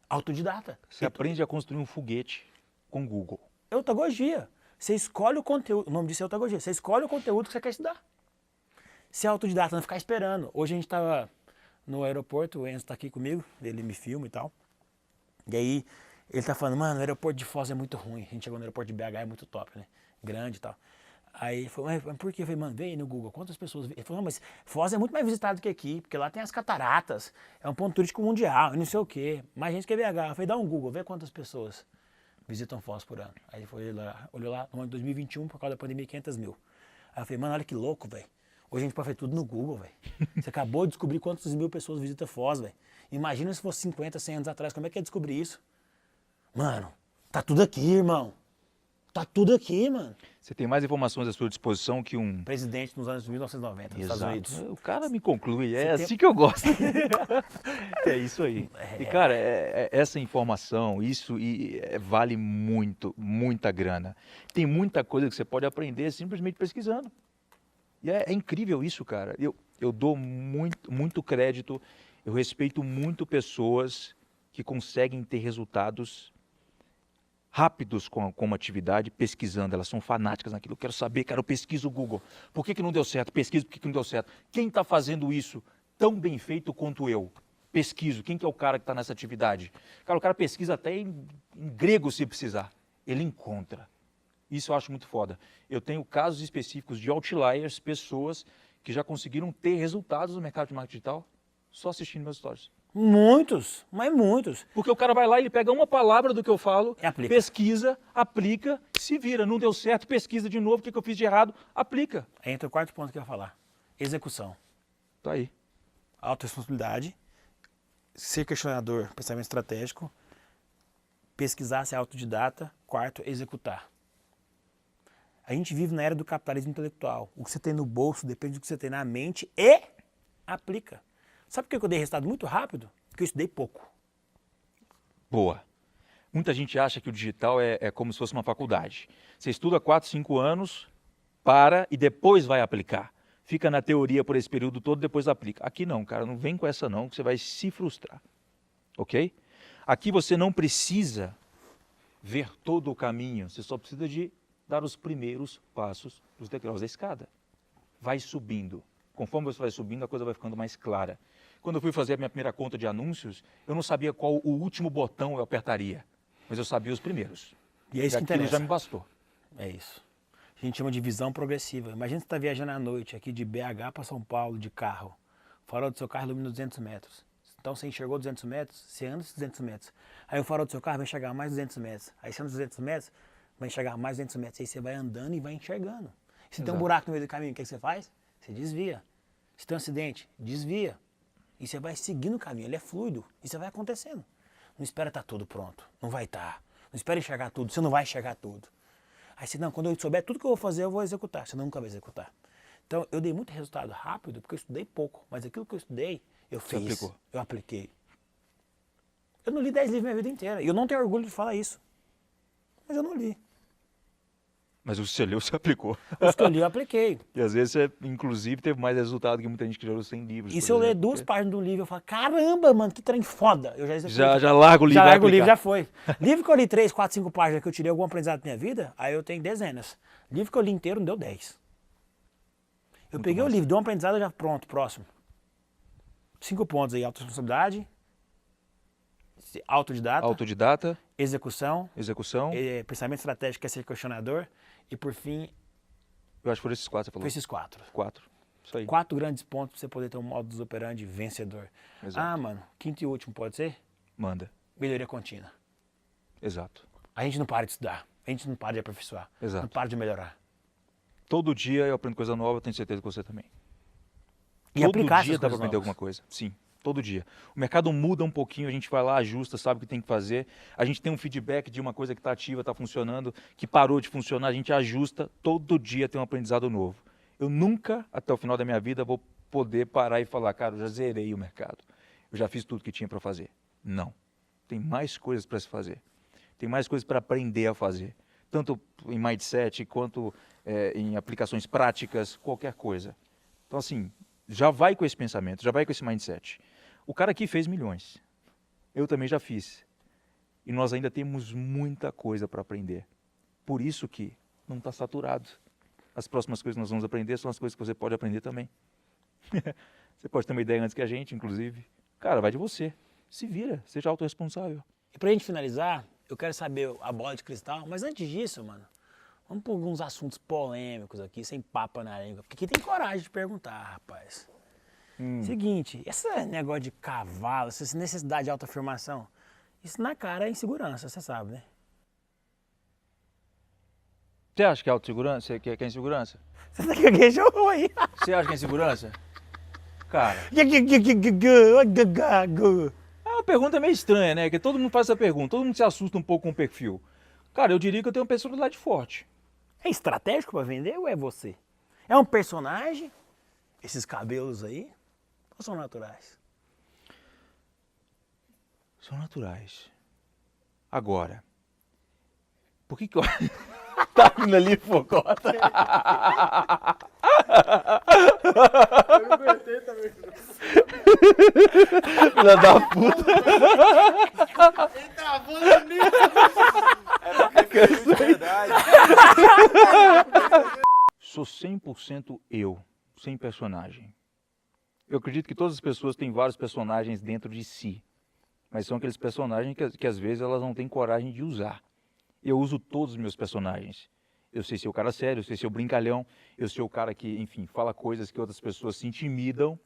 Autodidata. Você aprende a construir um foguete com Google. Eutagogia. Você escolhe o conteúdo. O nome disso é eutagogia. Você escolhe o conteúdo que você quer estudar. Ser autodidata, não ficar esperando. Hoje a gente estava no aeroporto, o Enzo está aqui comigo, ele me filma e tal. E aí ele tá falando, mano, o aeroporto de Foz é muito ruim. A gente chegou no aeroporto de BH, é muito top, né? Grande e tal. Aí ele falou, mas por quê? Eu falei, mano, vem aí no Google, quantas pessoas... Ele falou, não, mas Foz é muito mais visitado que aqui, porque lá tem as cataratas, é um ponto turístico mundial, e não sei o quê. Mais gente que BH. Eu falei, dá um Google, vê quantas pessoas visitam Foz por ano. Aí ele foi lá, olhou lá, no ano de 2021, por causa da pandemia, 500 mil. Aí eu falei, mano, olha que louco, velho. Hoje a gente pode fazer tudo no Google, velho. Você acabou de descobrir quantas mil pessoas visitam Foz, velho. Imagina se fosse 50, 100 anos atrás, como é que ia descobrir isso? Mano, tá tudo aqui, irmão. Tá tudo aqui, mano. Você tem mais informações à sua disposição que um... Presidente nos anos 1990, nos Estados Unidos. O cara me conclui, é Você assim que eu gosto. É isso aí. E, cara, essa informação, vale muito, muita grana. Tem muita coisa que você pode aprender simplesmente pesquisando. E é incrível isso, cara. Eu dou muito crédito, eu respeito muito pessoas que conseguem ter resultados rápidos com uma atividade, pesquisando. Elas são fanáticas naquilo. Eu quero saber, cara, eu pesquiso o Google. Por que não deu certo? Pesquiso por que não deu certo. Quem está fazendo isso tão bem feito quanto eu? Pesquiso. Quem que é o cara que está nessa atividade? Cara, o cara pesquisa até em grego se precisar. Ele encontra. Isso eu acho muito foda. Eu tenho casos específicos de outliers, pessoas que já conseguiram ter resultados no mercado de marketing digital só assistindo meus stories. Muitos, mas muitos. Porque o cara vai lá e ele pega uma palavra do que eu falo, aplica. Pesquisa, aplica, se vira. Não deu certo, pesquisa de novo, o que eu fiz de errado, aplica. Aí entra o quarto ponto que eu ia falar. Execução. Tá aí. Autoresponsabilidade, ser questionador, pensamento estratégico, pesquisar, ser autodidata. Quarto, executar. A gente vive na era do capitalismo intelectual. O que você tem no bolso depende do que você tem na mente e aplica. Sabe por que eu dei resultado muito rápido? Porque eu estudei pouco. Boa. Muita gente acha que o digital é como se fosse uma faculdade. Você estuda 4, 5 anos, para e depois vai aplicar. Fica na teoria por esse período todo, depois aplica. Aqui não, cara, não vem com essa não, que você vai se frustrar. Ok? Aqui você não precisa ver todo o caminho, você só precisa de dar os primeiros passos dos degraus da escada. Vai subindo. Conforme você vai subindo, a coisa vai ficando mais clara. Quando eu fui fazer a minha primeira conta de anúncios, eu não sabia qual o último botão eu apertaria, mas eu sabia os primeiros. E é isso que aquilo interessa. já me bastou. É isso. A gente chama de visão progressiva. Imagina você está viajando à noite aqui de BH para São Paulo de carro. O farol do seu carro ilumina 200 metros. Então você enxergou 200 metros, você anda esses 200 metros. Aí o farol do seu carro vai enxergar mais 200 metros. Aí você anda 200 metros, vai enxergar mais 200 metros. Aí você vai andando e vai enxergando. Se tem um buraco no meio do caminho, o que você faz? Você desvia. Se tem um acidente, desvia. E você vai seguindo o caminho, ele é fluido. E você vai acontecendo. Não espera estar tudo pronto. Não vai estar. Não espera enxergar tudo, você não vai enxergar tudo. Aí você, não, quando eu souber tudo que eu vou fazer, eu vou executar. Você nunca vai executar. Então, eu dei muito resultado rápido, porque eu estudei pouco. Mas aquilo que eu estudei, eu fiz. Você aplicou. Eu apliquei. Eu não li 10 livros minha vida inteira. E eu não tenho orgulho de falar isso. Mas eu não li. Mas o que você leu, você aplicou. Os que eu li, eu apliquei. E às vezes você, inclusive, teve mais resultado que muita gente que já leu 100 livros. E se eu ler 2 páginas do livro, eu falo, caramba, mano, que trem foda. Eu já largo o livro. Já largo o livro, já foi. Livro que eu li 3, 4, 5 páginas, que eu tirei algum aprendizado da minha vida, aí eu tenho dezenas. Livro que eu li inteiro não deu 10. Eu Muito peguei massa. o livro, dei um aprendizado, já pronto, próximo. 5 pontos aí, autoresponsabilidade, Autodidata, execução, execução. pensamento estratégico, que é ser questionador, e por fim, Eu acho que foram esses 4 que você falou. foi esses 4. 4. Isso aí. 4 grandes pontos para você poder ter um modus operandi vencedor. Exato. Ah, mano, quinto e último pode ser? Manda. Melhoria contínua. Exato. A gente não para de estudar, a gente não para de aperfeiçoar, Exato. não para de melhorar. Todo dia eu aprendo coisa nova, tenho certeza que você também. E Todo aplicar dia essas dá pra coisas aprender novas. alguma coisa. Sim. Todo dia. O mercado muda um pouquinho, a gente vai lá, ajusta, sabe o que tem que fazer. A gente tem um feedback de uma coisa que está ativa, está funcionando, que parou de funcionar, a gente ajusta. Todo dia tem um aprendizado novo. Eu nunca, até o final da minha vida, vou poder parar e falar, cara, eu já zerei o mercado. Eu já fiz tudo que tinha para fazer. Não. Tem mais coisas para se fazer. Tem mais coisas para aprender a fazer. Tanto em mindset, quanto em aplicações práticas, qualquer coisa. Então, assim, já vai com esse pensamento, já vai com esse mindset. O cara aqui fez milhões. Eu também já fiz. E nós ainda temos muita coisa para aprender. Por isso que não está saturado. As próximas coisas que nós vamos aprender são as coisas que você pode aprender também. Você pode ter uma ideia antes que a gente, inclusive. Cara, vai de você. Se vira, seja autorresponsável. E pra gente finalizar, eu quero saber a bola de cristal, mas antes disso, mano, vamos por alguns assuntos polêmicos aqui, sem papo na língua. Porque aqui tem coragem de perguntar, rapaz. Seguinte, esse negócio de cavalo, essa necessidade de autoafirmação, isso na cara é insegurança, você sabe, né? Você acha que é autossegurança? Que é insegurança? Você tá gaguejou aí. Você acha que é insegurança? Cara, é uma pergunta meio estranha, né? Que todo mundo faz essa pergunta, todo mundo se assusta um pouco com o perfil. Cara, eu diria que eu tenho uma personalidade forte. É estratégico pra vender ou é você? É um personagem? Esses cabelos aí? Ou são naturais? São naturais. Agora, por que eu... Tá vindo ali, focota. Eu não aguentei também. Filha da puta. Ele travou no nível. É porque foi verdade. Sou 100% eu, sem personagem. Eu acredito que todas as pessoas têm vários personagens dentro de si. Mas são aqueles personagens que às vezes elas não têm coragem de usar. Eu uso todos os meus personagens. Eu sei ser o cara sério, eu sei ser o brincalhão, eu sei o cara que, enfim, fala coisas que outras pessoas se intimidam.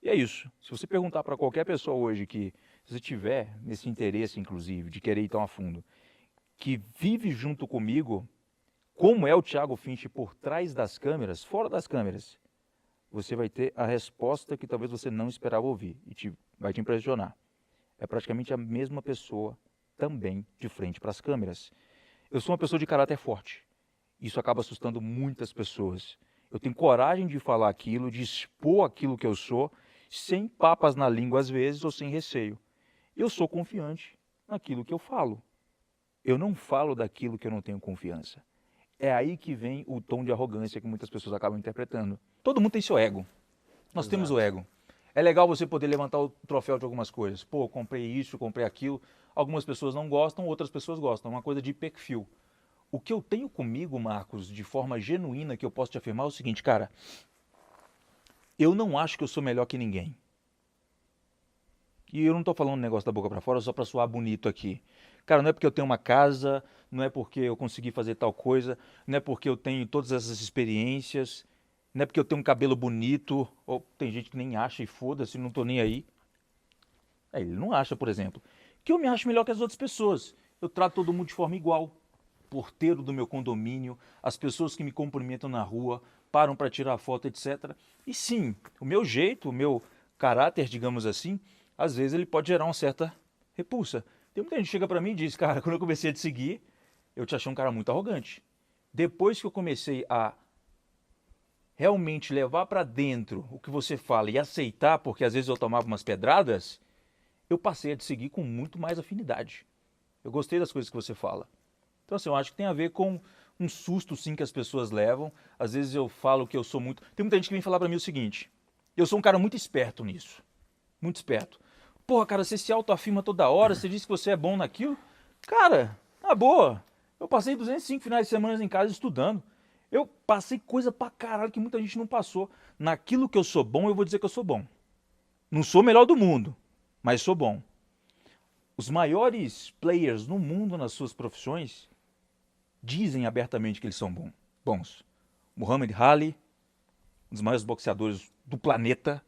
E é isso. Se você perguntar para qualquer pessoa hoje que, se você tiver nesse interesse, inclusive, de querer ir tão a fundo, que vive junto comigo, como é o Thiago Finch por trás das câmeras, fora das câmeras, você vai ter a resposta que talvez você não esperava ouvir e vai te impressionar. É praticamente a mesma pessoa também de frente para as câmeras. Eu sou uma pessoa de caráter forte. Isso acaba assustando muitas pessoas. Eu tenho coragem de falar aquilo, de expor aquilo que eu sou, sem papas na língua às vezes ou sem receio. Eu sou confiante naquilo que eu falo. Eu não falo daquilo que eu não tenho confiança. É aí que vem o tom de arrogância que muitas pessoas acabam interpretando. Todo mundo tem seu ego. Nós temos o ego. É legal você poder levantar o troféu de algumas coisas. Pô, comprei isso, comprei aquilo. Algumas pessoas não gostam, outras pessoas gostam. É uma coisa de perfil. O que eu tenho comigo, Marcos, de forma genuína, que eu posso te afirmar é o seguinte, cara. Eu não acho que eu sou melhor que ninguém. E eu não estou falando um negócio da boca para fora só para soar bonito aqui. Cara, não é porque eu tenho uma casa, não é porque eu consegui fazer tal coisa, não é porque eu tenho todas essas experiências, não é porque eu tenho um cabelo bonito, ou tem gente que nem acha e foda-se, não tô nem aí. Ele não acha, por exemplo, que eu me acho melhor que as outras pessoas. Eu trato todo mundo de forma igual. Porteiro do meu condomínio, as pessoas que me cumprimentam na rua, param para tirar foto, etc. E sim, o meu jeito, o meu caráter, digamos assim, às vezes ele pode gerar uma certa repulsa. Tem muita gente que chega para mim e diz, cara, quando eu comecei a te seguir, eu te achei um cara muito arrogante. Depois que eu comecei a realmente levar para dentro o que você fala e aceitar, porque às vezes eu tomava umas pedradas, eu passei a te seguir com muito mais afinidade. Eu gostei das coisas que você fala. Então, assim, eu acho que tem a ver com um susto, sim, que as pessoas levam. Às vezes eu falo que eu sou muito... Tem muita gente que vem falar para mim o seguinte, eu sou um cara muito esperto nisso. Muito esperto. Porra, cara, você se autoafirma toda hora, você diz que você é bom naquilo. Cara, na boa, eu passei 205 finais de semana em casa estudando. Eu passei coisa pra caralho que muita gente não passou. Naquilo que eu sou bom, eu vou dizer que eu sou bom. Não sou o melhor do mundo, mas sou bom. Os maiores players no mundo nas suas profissões dizem abertamente que eles são bons. Muhammad Ali, um dos maiores boxeadores do planeta.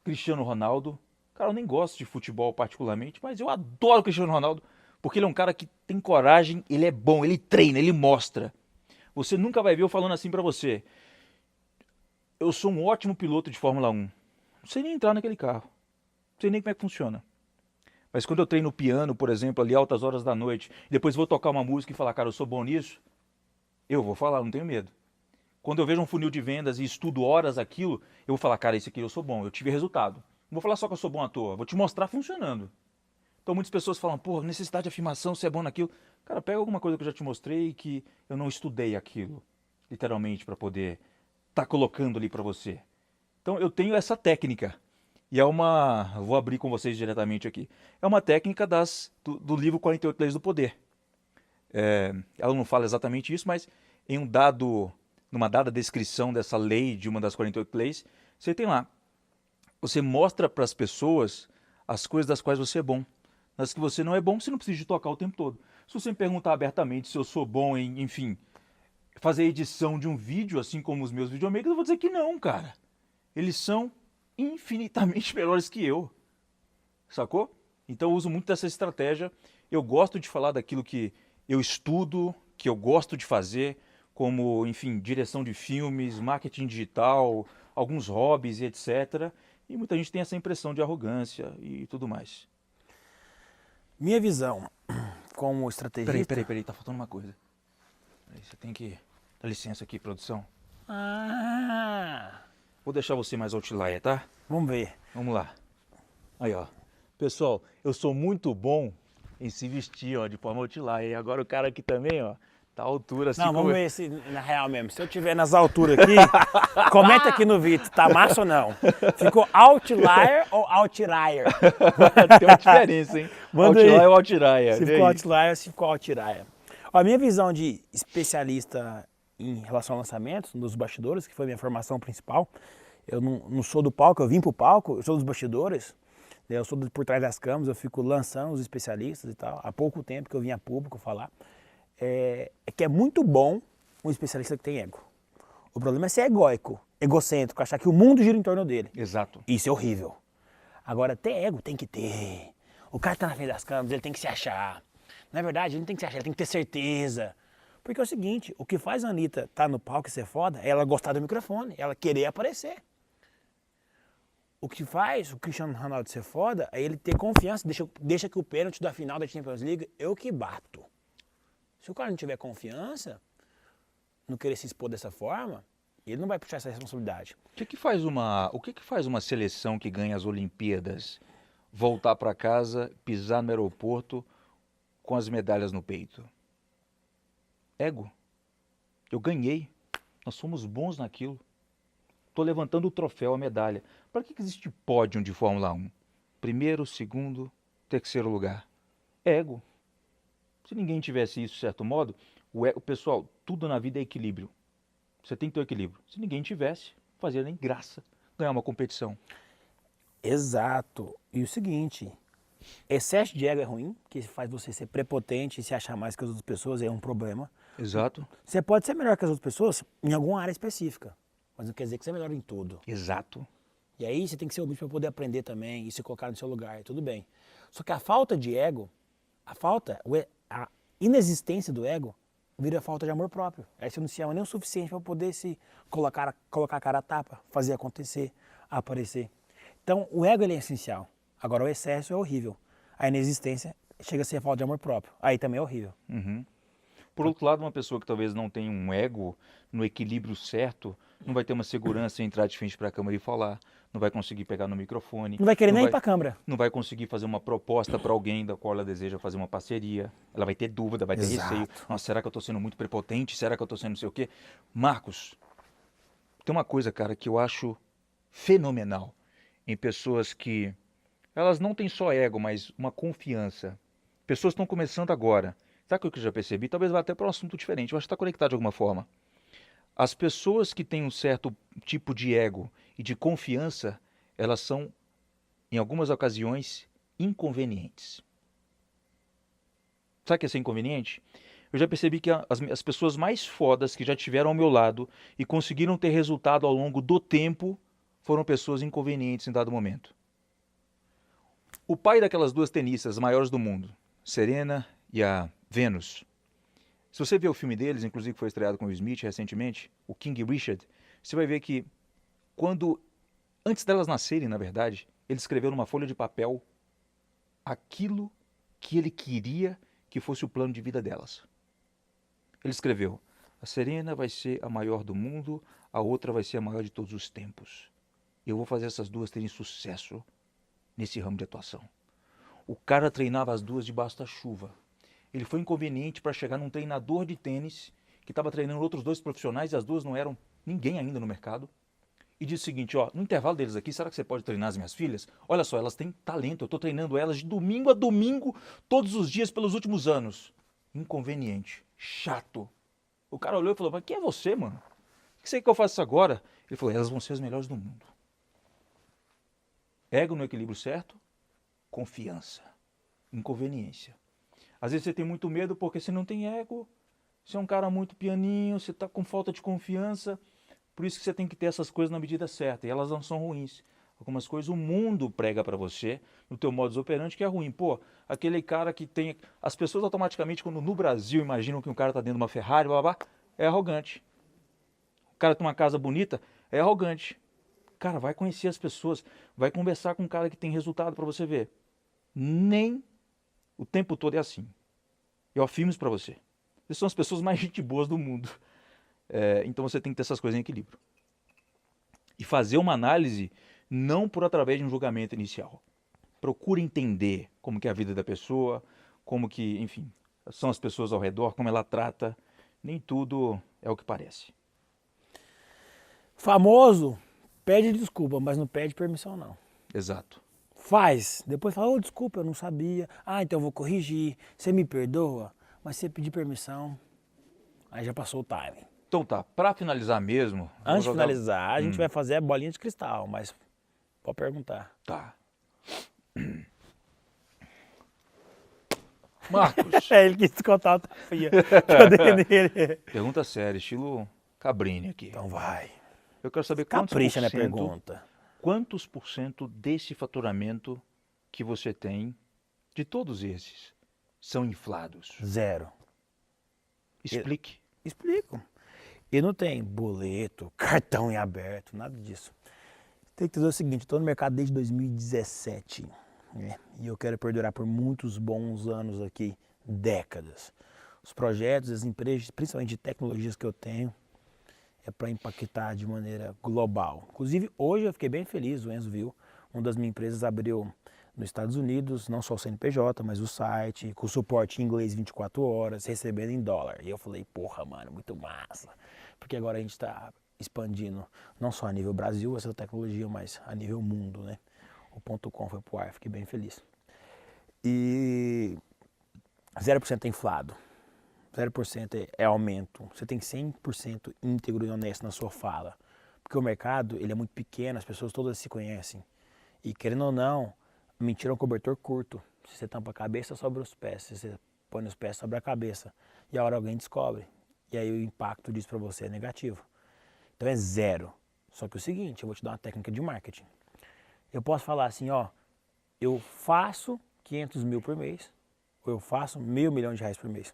Cristiano Ronaldo. Cara, eu nem gosto de futebol particularmente, mas eu adoro o Cristiano Ronaldo, porque ele é um cara que tem coragem, ele é bom, ele treina, ele mostra. Você nunca vai ver eu falando assim pra você. Eu sou um ótimo piloto de Fórmula 1. Não sei nem entrar naquele carro. sei nem como é que funciona. Mas quando eu treino piano, por exemplo, ali altas horas da noite, depois vou tocar uma música e falar, cara, eu sou bom nisso, eu vou falar, não tenho medo. Quando eu vejo um funil de vendas e estudo horas aquilo, eu vou falar, cara, esse aqui eu sou bom, eu tive resultado. Não vou falar só que eu sou bom à toa, vou te mostrar funcionando. Então muitas pessoas falam, pô, necessidade de afirmação, você é bom naquilo. Cara, pega alguma coisa que eu já te mostrei que eu não estudei aquilo, literalmente, para poder estar colocando ali para você. Então eu tenho essa técnica. E é uma, vou abrir com vocês diretamente aqui, é uma técnica do livro 48 Leis do Poder. Ela não fala exatamente isso, mas em numa dada descrição dessa lei, de uma das 48 leis, você tem lá, você mostra para as pessoas as coisas das quais você é bom. Nas que você não é bom, você não precisa de tocar o tempo todo. Se você me perguntar abertamente se eu sou bom em, enfim, fazer edição de um vídeo, assim como os meus videomakers, eu vou dizer que não, cara. Eles são infinitamente melhores que eu, sacou? Então eu uso muito dessa estratégia. Eu gosto de falar daquilo que eu estudo, que eu gosto de fazer, como, enfim, direção de filmes, marketing digital, alguns hobbies e etc. E muita gente tem essa impressão de arrogância e tudo mais. Minha visão como estrategista... Peraí, tá faltando uma coisa. Você tem que... Dá licença aqui, produção. Vou deixar você mais outlier, tá? Vamos ver. Vamos lá. Aí, ó. Pessoal, eu sou muito bom em se vestir, ó, de forma outlier. E agora o cara aqui também, ó, tá à altura. Assim, não, vamos ver se na real mesmo. Se eu tiver nas alturas aqui, comenta aqui no vídeo, tá massa ou não? Ficou outlier ou outlier? Tem uma diferença, hein? Manda outlier aí. ou outlier. Se ficou outlier, se ficou outlier. Ó, a minha visão de especialista em relação a lançamentos, nos bastidores, que foi minha formação principal, eu não sou do palco, eu vim pro palco, eu sou dos bastidores, né? Eu sou por trás das câmeras, eu fico lançando os especialistas e tal. Há pouco tempo que eu vim a público falar. É que é muito bom um especialista que tem ego. O problema é ser egóico, egocêntrico, achar que o mundo gira em torno dele. Exato. Isso é horrível. Agora, ter ego tem que ter. O cara tá na frente das câmeras, ele tem que se achar. Na verdade, ele não tem que se achar, ele tem que ter certeza. Porque é o seguinte, o que faz a Anitta estar no palco e ser foda é ela gostar do microfone, ela querer aparecer. O que faz o Cristiano Ronaldo ser foda é ele ter confiança, deixa que o pênalti da final da Champions League eu que bato. Se o cara não tiver confiança, não querer se expor dessa forma, ele não vai puxar essa responsabilidade. O que faz uma seleção que ganha as Olimpíadas voltar para casa, pisar no aeroporto com as medalhas no peito? Ego. Eu ganhei. Nós somos bons naquilo. Estou levantando o troféu, a medalha. Para que existe pódio de Fórmula 1? Primeiro, segundo, terceiro lugar. Ego. Se ninguém tivesse isso de certo modo, pessoal, tudo na vida é equilíbrio. Você tem que ter um equilíbrio. Se ninguém tivesse, fazia nem graça ganhar uma competição. Exato. E o seguinte, excesso de ego é ruim, que faz você ser prepotente e se achar mais que as outras pessoas, é um problema. Exato. Você pode ser melhor que as outras pessoas em alguma área específica, mas não quer dizer que você é melhor em tudo. Exato. E aí você tem que ser humilde para poder aprender também e se colocar no seu lugar, tudo bem. Só que a falta de ego, a inexistência do ego vira falta de amor próprio. Aí você não se ama nem o suficiente para poder se colocar a cara a tapa, fazer acontecer, aparecer. Então o ego ele é essencial. Agora o excesso é horrível. A inexistência chega a ser falta de amor próprio. Aí também é horrível. Uhum. Por outro lado, uma pessoa que talvez não tenha um ego no equilíbrio certo, não vai ter uma segurança em entrar de frente para a câmera e falar, não vai conseguir pegar no microfone. Não vai querer nem ir para a câmera. Não vai conseguir fazer uma proposta para alguém da qual ela deseja fazer uma parceria. Ela vai ter dúvida, vai ter receio. Nossa, será que eu estou sendo muito prepotente? Será que eu estou sendo não sei o quê? Marcos, tem uma coisa, cara, que eu acho fenomenal em pessoas que elas não têm só ego, mas uma confiança. Pessoas estão começando agora. Sabe o que eu já percebi? Talvez vá até para um assunto diferente. Eu acho que está conectado de alguma forma. As pessoas que têm um certo tipo de ego e de confiança, elas são, em algumas ocasiões, inconvenientes. Sabe o que é ser inconveniente? Eu já percebi que as pessoas mais fodas que já tiveram ao meu lado e conseguiram ter resultado ao longo do tempo foram pessoas inconvenientes em dado momento. O pai daquelas duas tenistas maiores do mundo, Serena e a Venus. Se você ver o filme deles, inclusive foi estreado com o Smith recentemente, o King Richard, você vai ver que antes delas nascerem, na verdade, ele escreveu numa folha de papel aquilo que ele queria que fosse o plano de vida delas. Ele escreveu: a Serena vai ser a maior do mundo, a outra vai ser a maior de todos os tempos. Eu vou fazer essas duas terem sucesso nesse ramo de atuação. O cara treinava as duas debaixo da chuva. Ele foi inconveniente para chegar num treinador de tênis que estava treinando outros dois profissionais e as duas não eram ninguém ainda no mercado. E disse o seguinte, ó, no intervalo deles aqui, será que você pode treinar as minhas filhas? Olha só, elas têm talento, eu estou treinando elas de domingo a domingo, todos os dias pelos últimos anos. Inconveniente, chato. O cara olhou e falou, mas quem é você, mano? O que você quer que eu faça isso agora? Ele falou, elas vão ser as melhores do mundo. Ego no equilíbrio certo, confiança, inconveniência. Às vezes você tem muito medo porque você não tem ego, você é um cara muito pianinho, você está com falta de confiança, por isso que você tem que ter essas coisas na medida certa, e elas não são ruins. Algumas coisas o mundo prega para você, no teu modus operandi, que é ruim. Pô, aquele cara que tem... As pessoas automaticamente, quando no Brasil imaginam que um cara está dentro de uma Ferrari, blá, blá, blá, é arrogante. O cara tem uma casa bonita, é arrogante. Cara, vai conhecer as pessoas, vai conversar com um cara que tem resultado para você ver. Nem o tempo todo é assim. Eu afirmo isso para você. Essas são as pessoas mais gente boas do mundo. Então você tem que ter essas coisas em equilíbrio. E fazer uma análise não por através de um julgamento inicial. Procure entender como que é a vida da pessoa, como que, enfim, são as pessoas ao redor, como ela trata. Nem tudo é o que parece. Famoso pede desculpa, mas não pede permissão não. Exato. Faz, depois fala, desculpa, eu não sabia. Então eu vou corrigir, você me perdoa, mas se você pedir permissão, aí já passou o timing. Então tá, para finalizar mesmo... Antes de finalizar, a gente vai fazer a bolinha de cristal, mas pode perguntar. Tá. Marcos. Ele quis contar o tapinha. Pergunta séria, estilo Cabrini aqui. Então vai. Eu quero saber Capricha na pergunta. Quantos por cento desse faturamento que você tem, de todos esses, são inflados? 0. Explique. Explico. E não tem boleto, cartão em aberto, nada disso. Tem que entender o seguinte, estou no mercado desde 2017, né? E eu quero perdurar por muitos bons anos aqui, décadas. Os projetos, as empresas, principalmente de tecnologias que eu tenho, é para impactar de maneira global. Inclusive, hoje eu fiquei bem feliz, o Enzo viu, uma das minhas empresas abriu nos Estados Unidos, não só o CNPJ, mas o site, com suporte em inglês 24 horas, recebendo em dólar. E eu falei, porra, mano, muito massa. Porque agora a gente está expandindo, não só a nível Brasil, essa tecnologia, mas a nível mundo, né? O .com foi pro ar, fiquei bem feliz. E 0% é inflado. 0% é aumento. Você tem 100% íntegro e honesto na sua fala. Porque o mercado, ele é muito pequeno, as pessoas todas se conhecem. E querendo ou não, mentira é um cobertor curto. Se você tampa a cabeça, sobra os pés. Se você põe nos pés, sobra a cabeça. E a hora alguém descobre. E aí o impacto disso para você é negativo. Então é 0. Só que é o seguinte, eu vou te dar uma técnica de marketing. Eu posso falar assim, ó, eu faço 500 mil por mês, ou eu faço R$500 milhões por mês.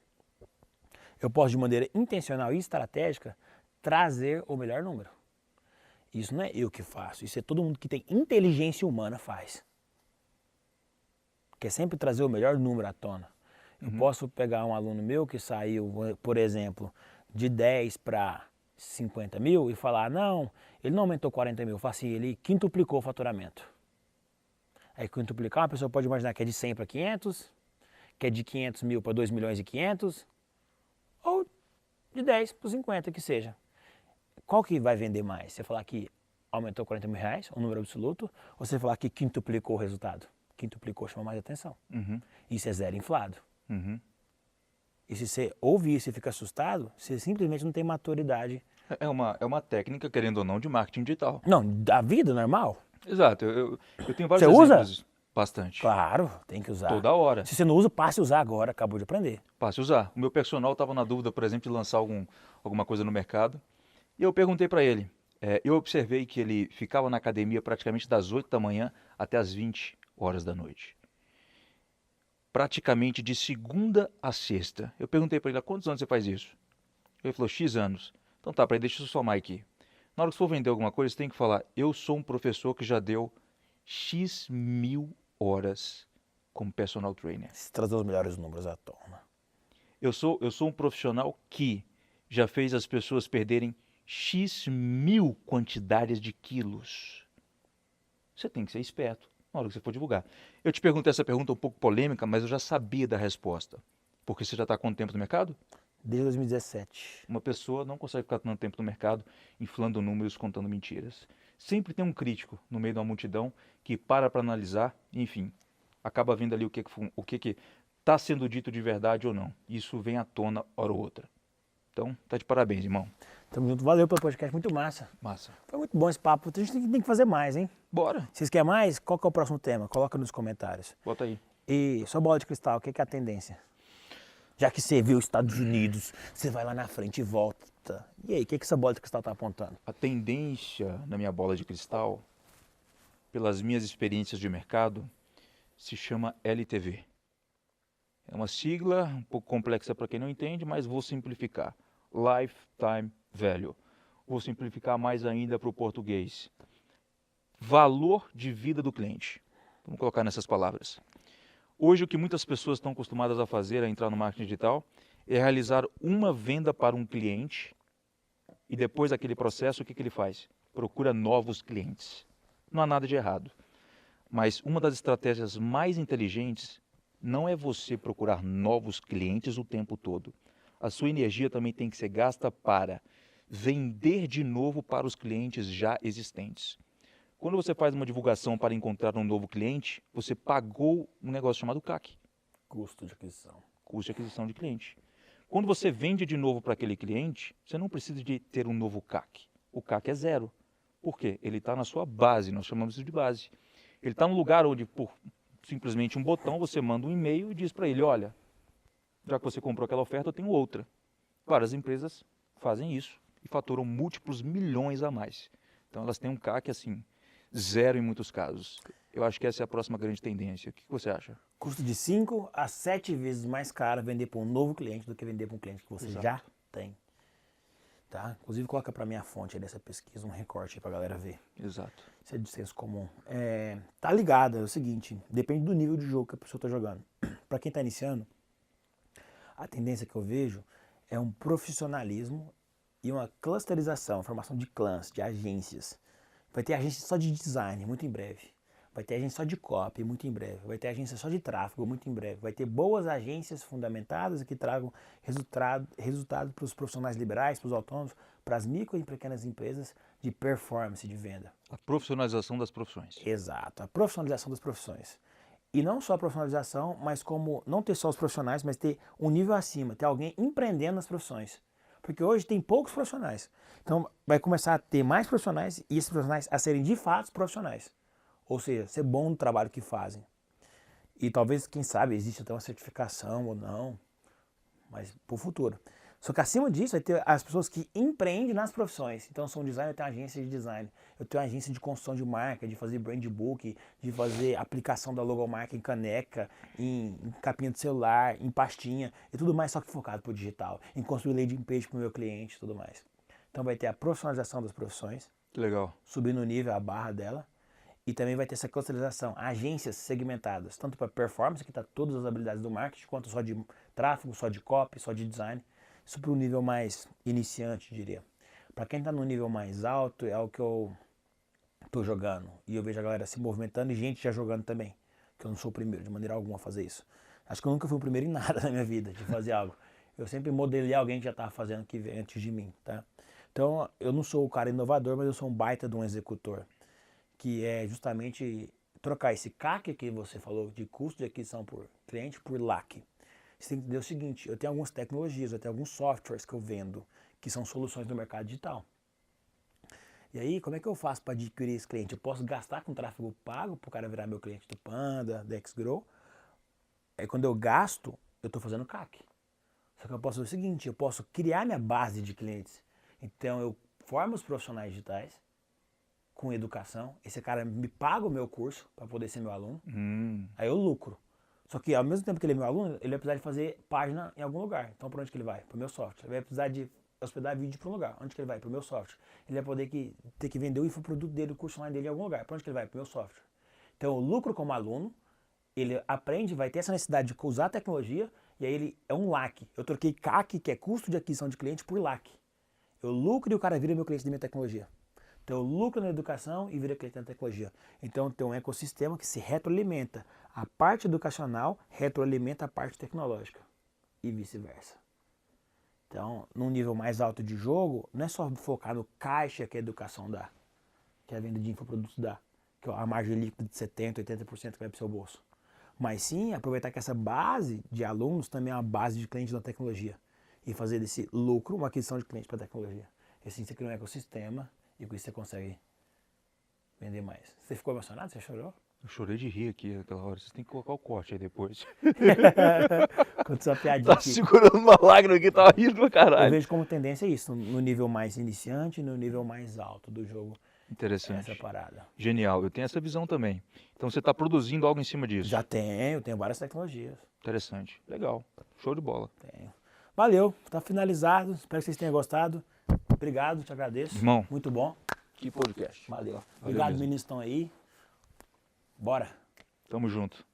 Eu posso, de maneira intencional e estratégica, trazer o melhor número. Isso não é eu que faço, isso é todo mundo que tem inteligência humana faz. Quer sempre trazer o melhor número à tona. Eu posso pegar um aluno meu que saiu, por exemplo, de 10 para 50 mil e falar, não, ele não aumentou 40 mil, eu falo assim, ele quintuplicou o faturamento. Aí quintuplicar, uma pessoa pode imaginar que é de 100 para 500, que é de 500 mil para 2 milhões e 500, ou de 10 para 50, que seja. Qual que vai vender mais? Você falar que aumentou 40 mil reais, um número absoluto, ou você falar que quintuplicou o resultado? Quintuplicou chama mais atenção. Isso é 0 inflado. E se você ouve isso e fica assustado, você simplesmente não tem maturidade. É uma técnica, querendo ou não, de marketing digital. Não, da vida normal. Exato. Eu tenho vários Você exemplos. usa? Bastante. Claro, tem que usar. Toda hora. Se você não usa, passe a usar agora, acabou de aprender. Passe a usar. O meu personal estava na dúvida, por exemplo, de lançar alguma coisa no mercado. E eu perguntei para ele. Eu observei que ele ficava na academia praticamente das 8 da manhã até as 20 horas da noite. Praticamente de segunda a sexta. Eu perguntei para ele, há quantos anos você faz isso? Ele falou, X anos. Então deixa eu somar aqui. Na hora que você for vender alguma coisa, você tem que falar, eu sou um professor que já deu X mil horas como personal trainer. Se trazer os melhores números à tona. Eu sou um profissional que já fez as pessoas perderem X mil quantidades de quilos. Você tem que ser esperto na hora que você for divulgar. Eu te perguntei essa pergunta um pouco polêmica, mas eu já sabia da resposta. Porque você já está há quanto tempo no mercado? Desde 2017. Uma pessoa não consegue ficar tanto tempo no mercado inflando números, contando mentiras. Sempre tem um crítico no meio de uma multidão que para analisar, enfim, acaba vendo ali o que está sendo dito de verdade ou não. Isso vem à tona hora ou outra. Então, tá de parabéns, irmão. Tamo junto. Valeu pelo podcast, muito massa. Massa. Foi muito bom esse papo. A gente tem que fazer mais, hein? Bora. Vocês querem mais? Qual que é o próximo tema? Coloca nos comentários. Bota aí. E sua bola de cristal, o que é a tendência? Já que você viu os Estados Unidos, você vai lá na frente e volta. E aí, o que essa bola de cristal tá apontando? A tendência na minha bola de cristal, pelas minhas experiências de mercado, se chama LTV. É uma sigla um pouco complexa para quem não entende, mas vou simplificar. Lifetime Value. Vou simplificar mais ainda para o português. Valor de vida do cliente. Vamos colocar nessas palavras. Hoje, o que muitas pessoas estão acostumadas a fazer, a entrar no marketing digital, é realizar uma venda para um cliente e depois daquele processo, o que ele faz? Procura novos clientes. Não há nada de errado. Mas uma das estratégias mais inteligentes não é você procurar novos clientes o tempo todo. A sua energia também tem que ser gasta para vender de novo para os clientes já existentes. Quando você faz uma divulgação para encontrar um novo cliente, você pagou um negócio chamado CAC. Custo de aquisição. Custo de aquisição de cliente. Quando você vende de novo para aquele cliente, você não precisa de ter um novo CAC. O CAC é zero. Por quê? Ele está na sua base, nós chamamos isso de base. Ele está no lugar onde, por simplesmente um botão, você manda um e-mail e diz para ele, olha, já que você comprou aquela oferta, eu tenho outra. Várias empresas fazem isso e faturam múltiplos milhões a mais. Então elas têm um CAC assim, zero em muitos casos. Eu acho que essa é a próxima grande tendência. O que você acha? Custo de 5 a 7 vezes mais caro vender para um novo cliente do que vender para um cliente que você Exato. já tem. Tá? Inclusive, coloca para minha fonte aí dessa pesquisa um recorte aí para a galera ver. Exato. Isso é de senso comum. Tá ligado, é o seguinte, depende do nível de jogo que a pessoa está jogando. Para quem está iniciando, a tendência que eu vejo é um profissionalismo e uma clusterização, formação de clãs, de agências. Vai ter agência só de design, muito em breve. Vai ter agência só de copy, muito em breve. Vai ter agência só de tráfego, muito em breve. Vai ter boas agências fundamentadas que tragam resultado para os profissionais liberais, para os autônomos, para as micro e pequenas empresas de performance de venda. A profissionalização das profissões. Exato, a profissionalização das profissões. E não só a profissionalização, mas como não ter só os profissionais, mas ter um nível acima, ter alguém empreendendo nas profissões. Porque hoje tem poucos profissionais. Então vai começar a ter mais profissionais e esses profissionais a serem de fato profissionais. Ou seja, ser bom no trabalho que fazem. E talvez, quem sabe, existe até uma certificação ou não, mas para o futuro. Só que acima disso vai ter as pessoas que empreendem nas profissões. Então, eu sou um designer, eu tenho uma agência de design. Eu tenho uma agência de construção de marca, de fazer brand book, de fazer aplicação da logomarca em caneca, em capinha de celular, em pastinha e tudo mais, só que focado para o digital. Em construir landing page para o meu cliente e tudo mais. Então, vai ter a profissionalização das profissões. Que legal. Subindo o nível, a barra dela. E também vai ter essa clusterização, agências segmentadas, tanto para performance, que está todas as habilidades do marketing, quanto só de tráfego, só de copy, só de design. Isso para um nível mais iniciante, diria. Para quem está no nível mais alto, é o que eu estou jogando. E eu vejo a galera se movimentando e gente já jogando também. Que eu não sou o primeiro, de maneira alguma, a fazer isso. Acho que eu nunca fui o primeiro em nada na minha vida, de fazer algo. Eu sempre modelei alguém que já estava fazendo que veio antes de mim, tá? Então, eu não sou o cara inovador, mas eu sou um baita de um executor. Que é justamente trocar esse CAC que você falou, de custo de aquisição por cliente, por LAC. Você tem que entender o seguinte, eu tenho algumas tecnologias, eu tenho alguns softwares que eu vendo, que são soluções do mercado digital. E aí, como é que eu faço para adquirir esse cliente? Eu posso gastar com tráfego pago para o cara virar meu cliente do Panda, do Xgrow. Aí quando eu gasto, eu estou fazendo CAC. Só que eu posso fazer o seguinte, eu posso criar minha base de clientes. Então eu formo os profissionais digitais com educação. Esse cara me paga o meu curso para poder ser meu aluno. Aí eu lucro. Só que ao mesmo tempo que ele é meu aluno, ele vai precisar de fazer página em algum lugar. Então para onde que ele vai? Para o meu software. Ele vai precisar de hospedar vídeo para um lugar. Onde que ele vai? Para o meu software. Ele vai poder ter que vender o infoproduto dele, o curso online dele em algum lugar. Para onde que ele vai? Para o meu software. Então, o lucro como aluno, ele aprende, vai ter essa necessidade de usar a tecnologia, e aí ele é um LAC. Eu troquei CAC, que é custo de aquisição de cliente, por LAC. Eu lucro e o cara vira meu cliente da minha tecnologia. Então, eu lucro na educação e vira cliente da tecnologia. Então, tem um ecossistema que se retroalimenta. A parte educacional retroalimenta a parte tecnológica. E vice-versa. Então, num nível mais alto de jogo, não é só focar no caixa que a educação dá, que a venda de infoprodutos dá, que é a margem líquida de 70%, 80% que vai para o seu bolso. Mas sim, aproveitar que essa base de alunos também é uma base de clientes da tecnologia. E fazer desse lucro uma aquisição de clientes para a tecnologia. E assim você cria um ecossistema e com isso você consegue vender mais. Você ficou emocionado? Você chorou? Eu chorei de rir aqui naquela hora. Vocês têm que colocar o corte aí depois. Conta sua piadinha Tá aqui. segurando uma lágrima aqui, tá rindo pra Eu caralho. vejo como tendência isso, no nível mais iniciante e no nível mais alto do jogo. Interessante. Essa parada. Genial. Eu tenho essa visão também. Então você tá produzindo algo em cima disso. Já tenho várias tecnologias. Interessante. Legal. Show de bola. Tenho. Valeu, tá finalizado. Espero que vocês tenham gostado. Obrigado, te agradeço. Irmão. Muito bom. Que podcast. Valeu. Obrigado, mesmo. meninos, estão aí. Bora. Tamo junto.